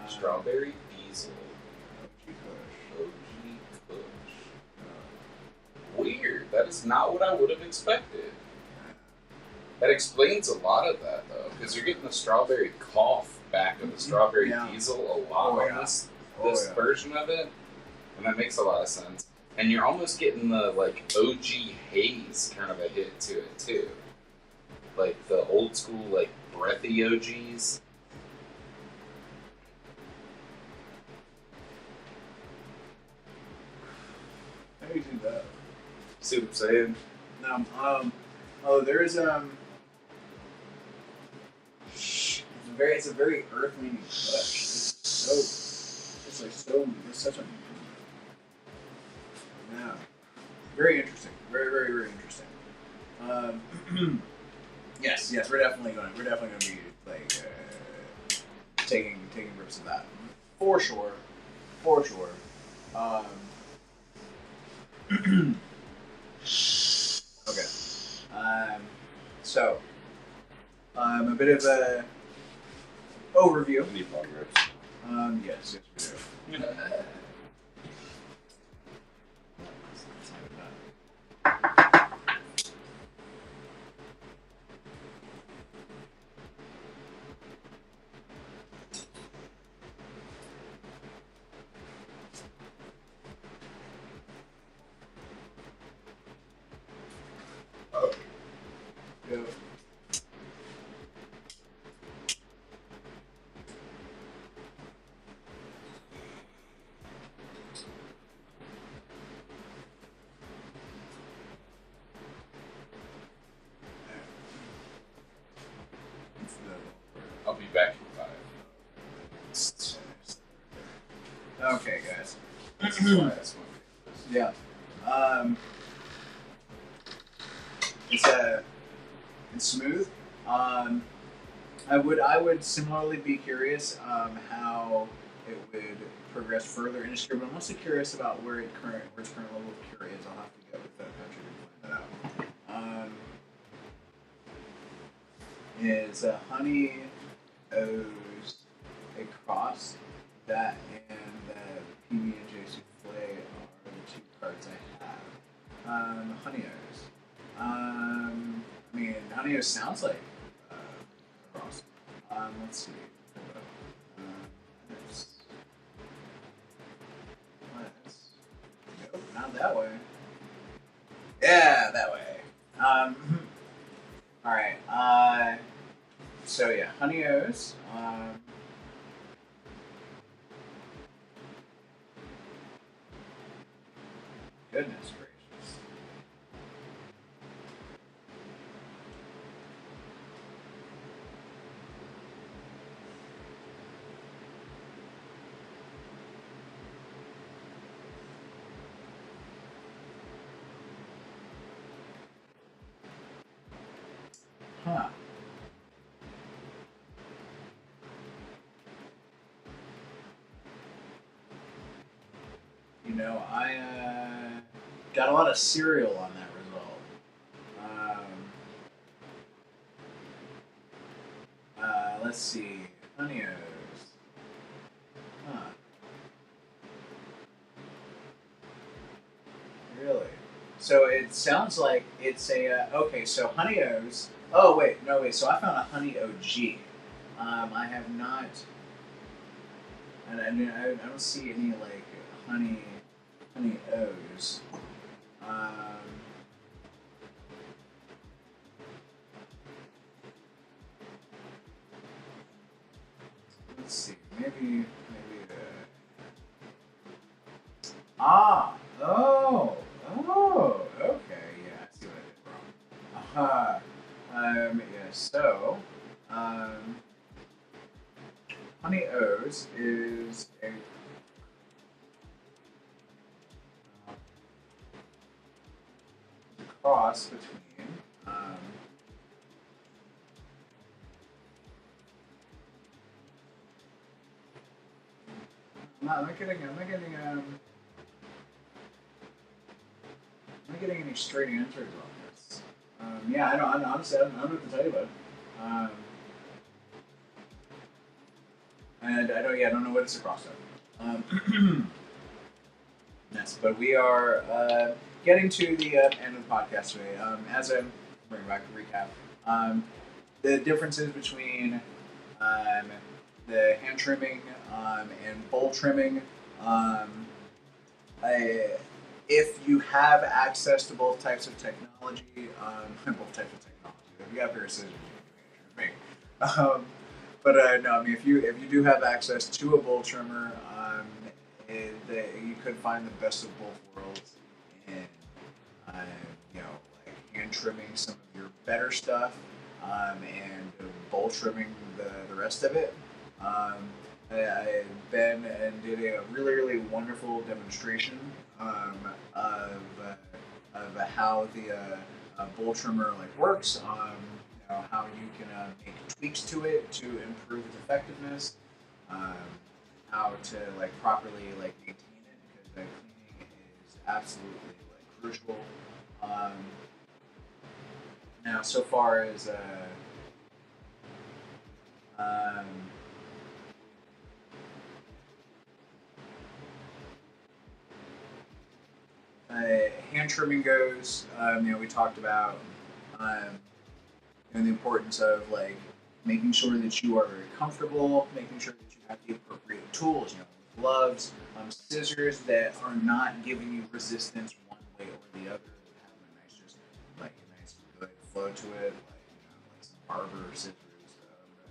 Strawberry Diesel. OG Kush. Weird. That is not what I would have expected. That explains a lot of that, though, because you're getting the strawberry cough back of the strawberry diesel a lot on this version of it, and that makes a lot of sense. And you're almost getting the OG haze kind of a hit to it too, like the old school breathy OGs. How do you do that? See what I'm saying? No. There is It's a very earth-leaning push. It's such a. Yeah. Very interesting. Very, very, very interesting. Yes, we're definitely gonna be taking rips of that for sure. Okay. So a bit of a overview. Any progress? Yes, we do. Go. I'll be back in 5. Okay, guys. That's why that's my favorite. Yeah. It's smooth. I would similarly be curious how it would progress further in its career, but I'm also curious about where its current level of cure is. I'll have to get with Patrick and find that out. Is Honey O's a cross? That and the PB and J Souffle are the two cards I have. Honey O's. I mean, Honey O's sounds like a cross. Let's see. Nope, not that way. Yeah, that way. All right. So yeah, Honey O's. Goodness gracious. Huh. You know, I got a lot of cereal on that result. Let's see. Honey O's. Huh. Really? So it sounds like it's a okay. So Honey O's. Oh wait, no wait. So I found a Honey OG. I have not. And I don't see any like Honey O's. Let's see. Maybe. Okay. Yeah, I see what I did wrong. Yeah. So, Honey O's is a cross between. I'm not getting any straight answers on this. Yeah, honestly, I don't know what to tell you about it. And I don't know what it's across of. Yes, but we are getting to the end of the podcast today. As I bring back a recap, the differences between the hand trimming and bowl trimming. If you have access to both types of technology, if you have pair of scissors, you can do it. But no, I mean, if you do have access to a bowl trimmer, you could find the best of both worlds in, like hand trimming some of your better stuff, and bowl trimming the rest of it. I've been and did a really wonderful demonstration of how the bowl trimmer like works. How you can make tweaks to it to improve its effectiveness. How to like properly like maintain it because cleaning is absolutely like crucial. Now, so far as hand trimming goes, we talked about the importance of like making sure that you are very comfortable, making sure that you have the appropriate tools, gloves, scissors that are not giving you resistance one way or the other, that have a nice, just like a nice good flow to it, like some barber scissors,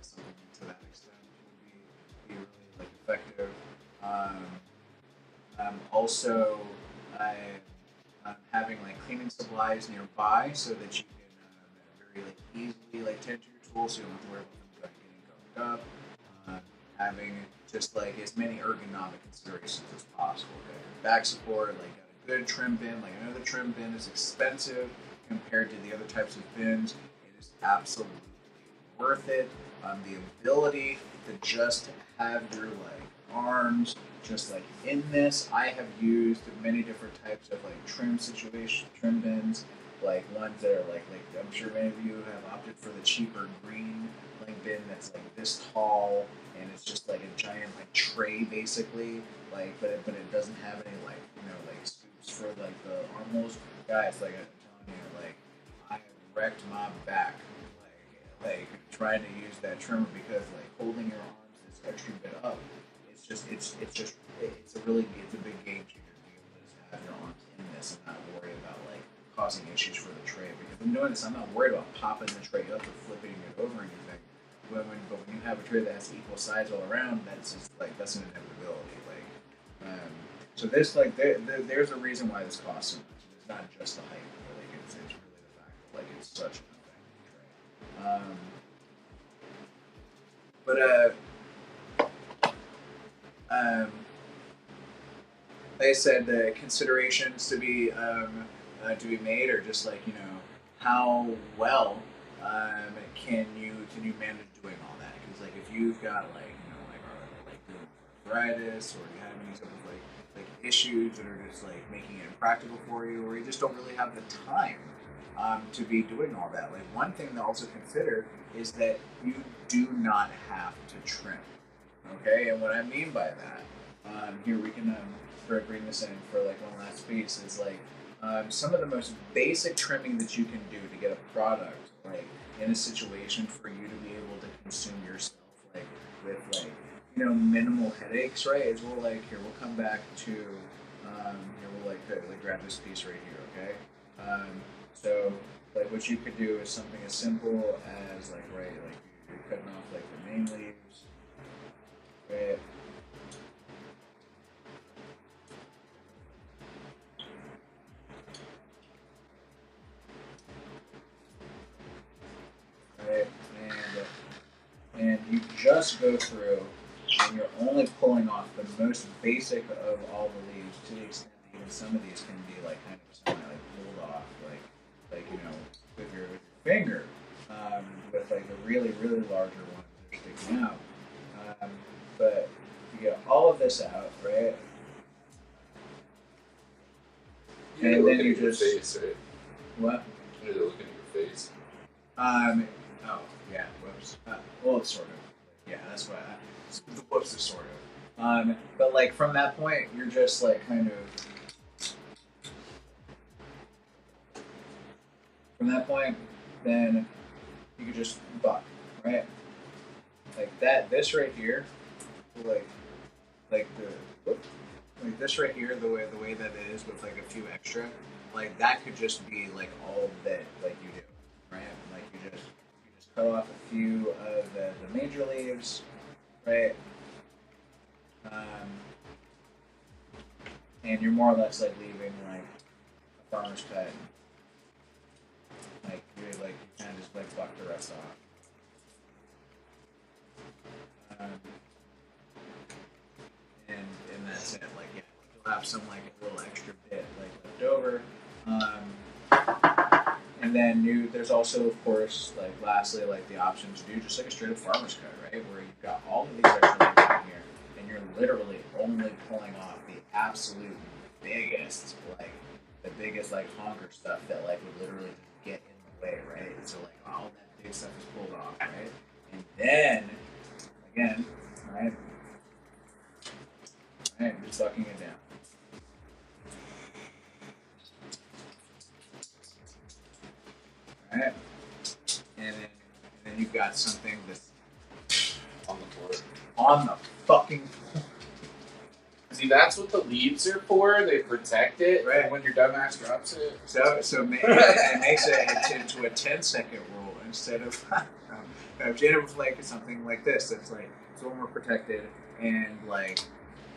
something to that extent would be really like effective. Also, having like cleaning supplies nearby so that you can very like easily like tend to your tools, so you don't have to worry about them getting covered up. Having just like as many ergonomic considerations as possible. Okay? Back support, like got a good trim bin. Like I know the trim bin is expensive compared to the other types of bins. It is absolutely worth it. The ability to just have your like arms just like in this. I have used many different types of like trim bins, like ones that are like I'm sure many of you have opted for the cheaper green like bin that's like this tall, and it's just like a giant like tray basically, like but it doesn't have any like like scoops for like the armholes. Guys, like I'm telling you, like I wrecked my back like trying to use that trimmer, because like holding your arms this extra bit up, it's a big game changer to be able to just have your arms in this and not worry about like causing issues for the tray. Because I'm doing this, I'm not worried about popping the tray up or flipping it over or anything. But when you have a tray that has equal size all around, that's just like that's an inevitability. So this like there's a reason why this costs so much. It's not just the height. Like it's really the fact that like it's such an effective tray. They said the considerations to be made are just like how well can you manage doing all that? Because like if you've got arthritis, or you have any sort of like issues that are just like making it impractical for you, or you just don't really have the time to be doing all that. Like one thing to also consider is that you do not have to trim. Okay, and what I mean by that, here we can bring this in for like one last piece, is like some of the most basic trimming that you can do to get a product like in a situation for you to be able to consume yourself like with like minimal headaches, right? Is we'll come back to here we'll like grab this piece right here, okay? So like what you could do is something as simple as like you're cutting off like the main leaves, right? Right, and you just go through, and you're only pulling off the most basic of all the leaves, to the extent that even some of these can be like kind of semi like pulled off, like with your finger, with like the really larger ones that are sticking out. But you get all of this out, right? And then you just face, right? What? You're looking at your face. Oh yeah. Whoops. Well, sort of. Yeah, that's what. The whoops is sort of. But like from that point, you're just like kind of. From that point, then you could just buck, right? Like that. This right here, like this right here, the way that it is with like a few extra, like that could just be like all that like you do, right? Like you just cut off a few of the major leaves, right? And you're more or less like leaving like a farmer's cut. Like you kind of just like buck the rest off. And that's it. Like you'll have some like a little extra bit like left over. And then there's also, of course, like lastly, like the option to do just like a straight up farmer's cut, right? Where you've got all of these extra leaves in here, and you're literally only pulling off the absolute biggest, like honker stuff that like would literally just get in the way, right? So like all that big stuff is pulled off, right? And then again, right, just sucking it down. right? And then you've got something that's On the floor. on the fucking See, that's what the leaves are for. They protect it. Right. And when your dumbass drops it. so it makes it into a 10-second rule instead of Jennifer like something like this. That's like it's a little more protected and like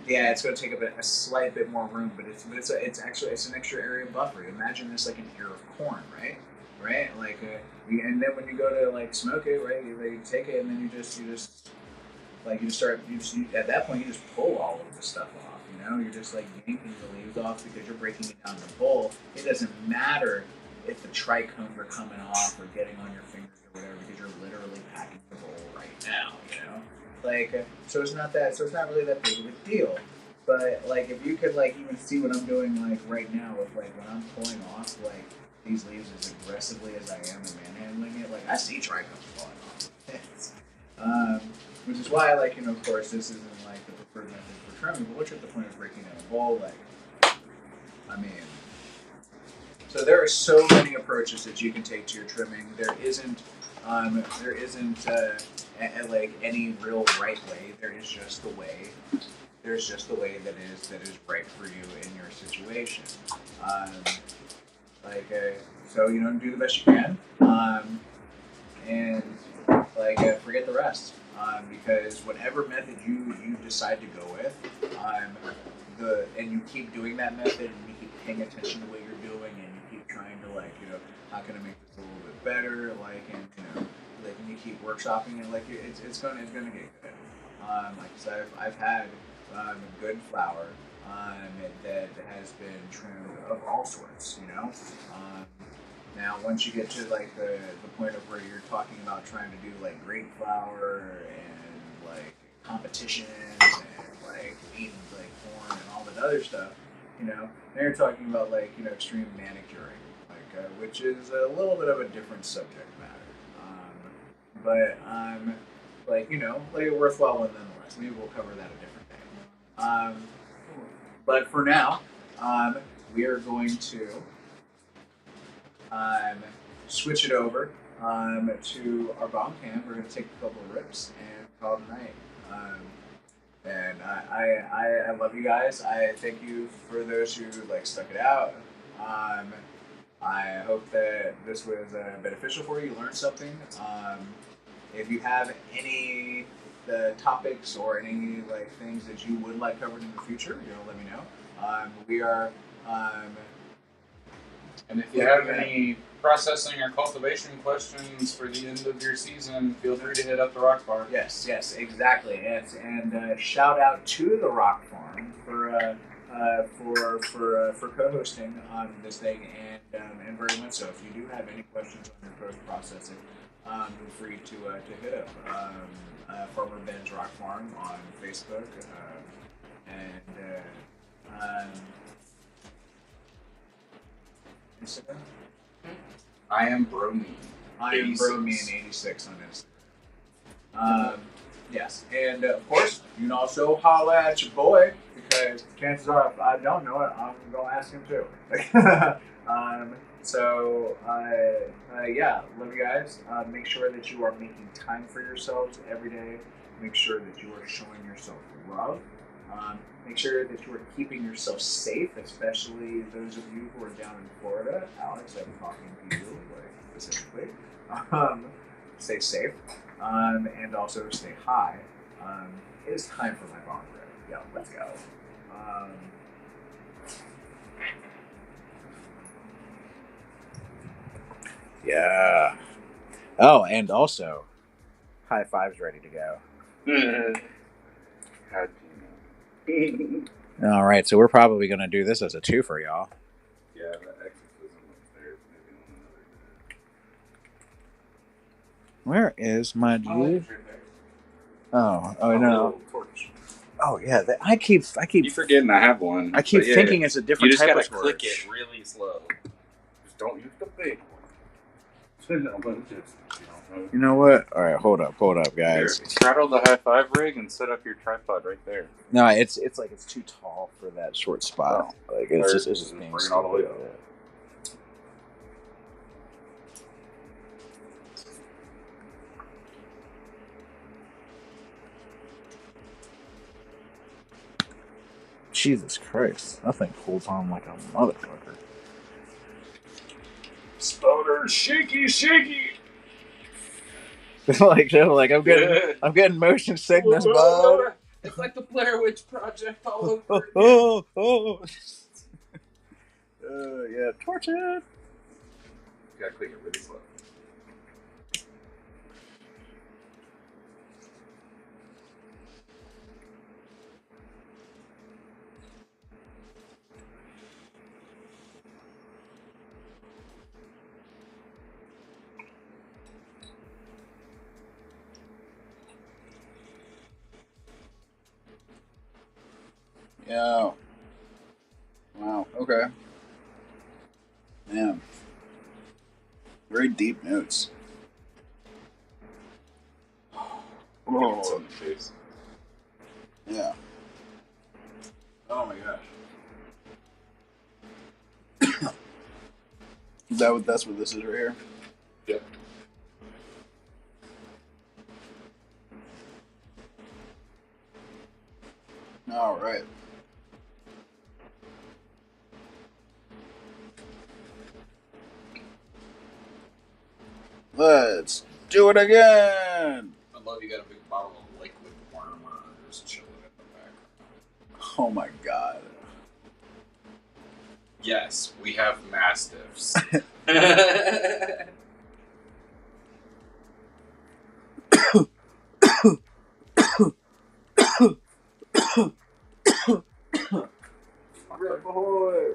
yeah, it's going to take up a slight bit more room, but it's an extra area buffer. Imagine this like an ear of corn, right? Like and then when you go to like smoke it, right? You take it and then you just at that point you just pull all of the stuff off. You know, you're just like yanking the leaves off because you're breaking it down in the bowl. It doesn't matter if the trichomes are coming off or getting on your fingers or whatever because you're literally packing the bowl right now. You know, like so it's not really that big of a deal. But like if you could like even see what I'm doing like right now with like when I'm pulling off like these leaves as aggressively as I am and manhandling it, like I see trichomes falling off. Which is why, like, you know, of course, this isn't like the preferred method for trimming, but what's at the point of breaking down a bowl? Like, I mean, so there are so many approaches that you can take to your trimming. There isn't like any real right way. There is just the way. There's just the way that is right for you in your situation. So you know, do the best you can, and like forget the rest. Because whatever method you decide to go with, and you keep doing that method, and you keep paying attention to what you're doing, and you keep trying to like, you know, how can I make this a little bit better, like, and you know, like, and you keep workshopping it, like, it's gonna get good. Like I said, I've had good flour that has been trimmed of all sorts, you know. Now, once you get to like the point of where you're talking about trying to do like great flour and like competitions and like eating like corn and all that other stuff, you know, now you're talking about like, you know, extreme manicuring, like which is a little bit of a different subject matter. But like, you know, like a worthwhile one nonetheless. Maybe we'll cover that a different day. But for now, we are going to switch it over to our bomb can. We're going to take a couple of rips and call it a night. And I love you guys. I thank you for those who like stuck it out. I hope that this was beneficial for you. You learned something. If you have any topics or any like things that you would like covered in the future, you know, let me know. We are. And if you have any processing or cultivation questions for the end of your season, feel free to hit up the Rock Farm. Yes, exactly. And shout out to the Rock Farm for co-hosting on this thing, and very much so. If you do have any questions on your post processing, feel free to hit up Farmer Ben's Rock Farm on Facebook, and Instagram. I am Bromine. I am Bromine86 on Instagram. Yes, and of course, you can also holler at your boy, because chances are, if I don't know it, I'm going to ask him too. Yeah, love you guys. Make sure that you are making time for yourselves every day. Make sure that you are showing yourself love. Make sure that you are keeping yourself safe, especially those of you who are down in Florida. Alex, I'm talking to you, like, specifically. Stay safe, and also stay high. It is time for my bong rip. Yeah, let's go. Yeah. Oh, and also, high five's ready to go. How do you know? All right, so we're probably going to do this as a two for y'all. Yeah, the exorcism upstairs. Maybe on another day. Where is my dude? Oh no. Torch. Oh yeah, I keep. You forgetting I have one. I keep thinking it's a different type of torch. You just gotta click it really slow. Just don't use the big one. You know what? All right, hold up, guys. Here, straddle the high five rig and set up your tripod right there. No, it's like it's too tall for that short spot. Oh. Like it's just being bring it all the way up. Jesus Christ. That thing holds on like a motherfucker. Stoner, shaky. like I'm getting motion sickness, bud. It's like the Blair Witch Project all over again. Oh. Yeah, torch it. You gotta click it really slow. Yeah. Wow. Okay. Man. Very deep notes. Oh, it's on the face. Yeah. Oh my gosh. That's what this is right here? Yep. All right. Let's do it again. I love you got a big bottle of liquid warmer just chilling in the background. Oh my god. Yes, we have mastiffs. Red boy.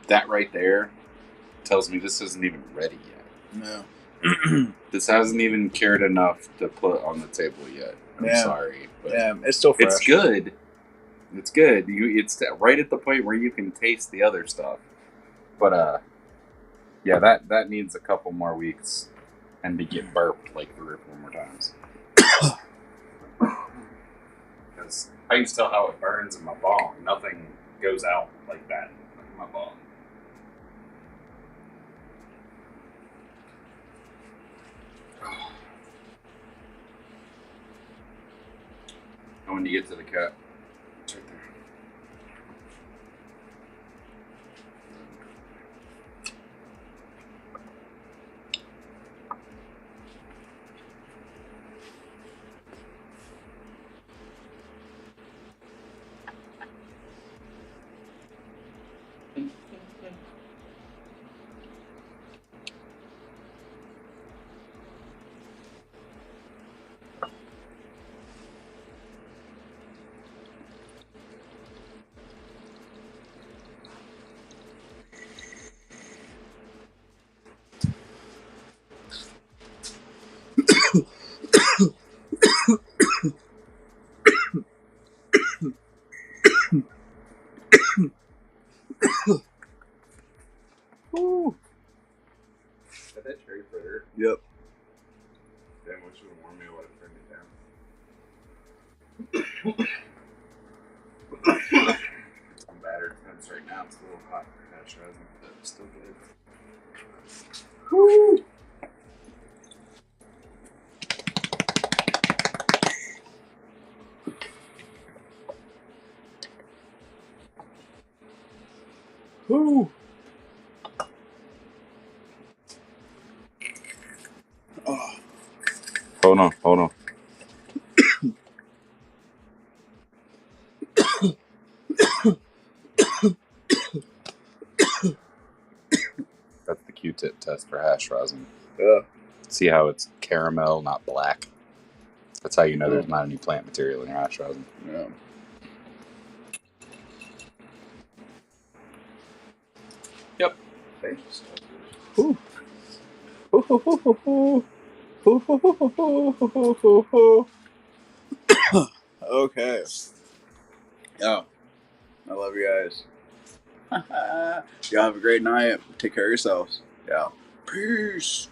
That right there tells me this isn't even ready yet. No. This hasn't even cured enough to put on the table yet. I'm sorry, but Yeah, it's still fresh. it's good. It's good. It's right at the point where you can taste the other stuff. But yeah, that needs a couple more weeks and to get burped like 3 or 4 more times. Because I can tell how it burns in my bong. Nothing goes out like that in my bong. And when you get to the cut, it's right there. Woo. Got that cherry fritter. Yep. Damn, wish you would warm me. I would have turned it down. I'm battered temps right now. It's a little hot for hash resin, but it's still good. Woo. Woo. Oh. Hold on. That's the Q-tip test for hash resin. Yeah. See how it's caramel, not black? That's how you know there's not any plant material in your hash resin. Yeah. Yep. Woo. Okay. Yeah. I love you guys. Y'all have a great night. Take care of yourselves. Yeah. Peace.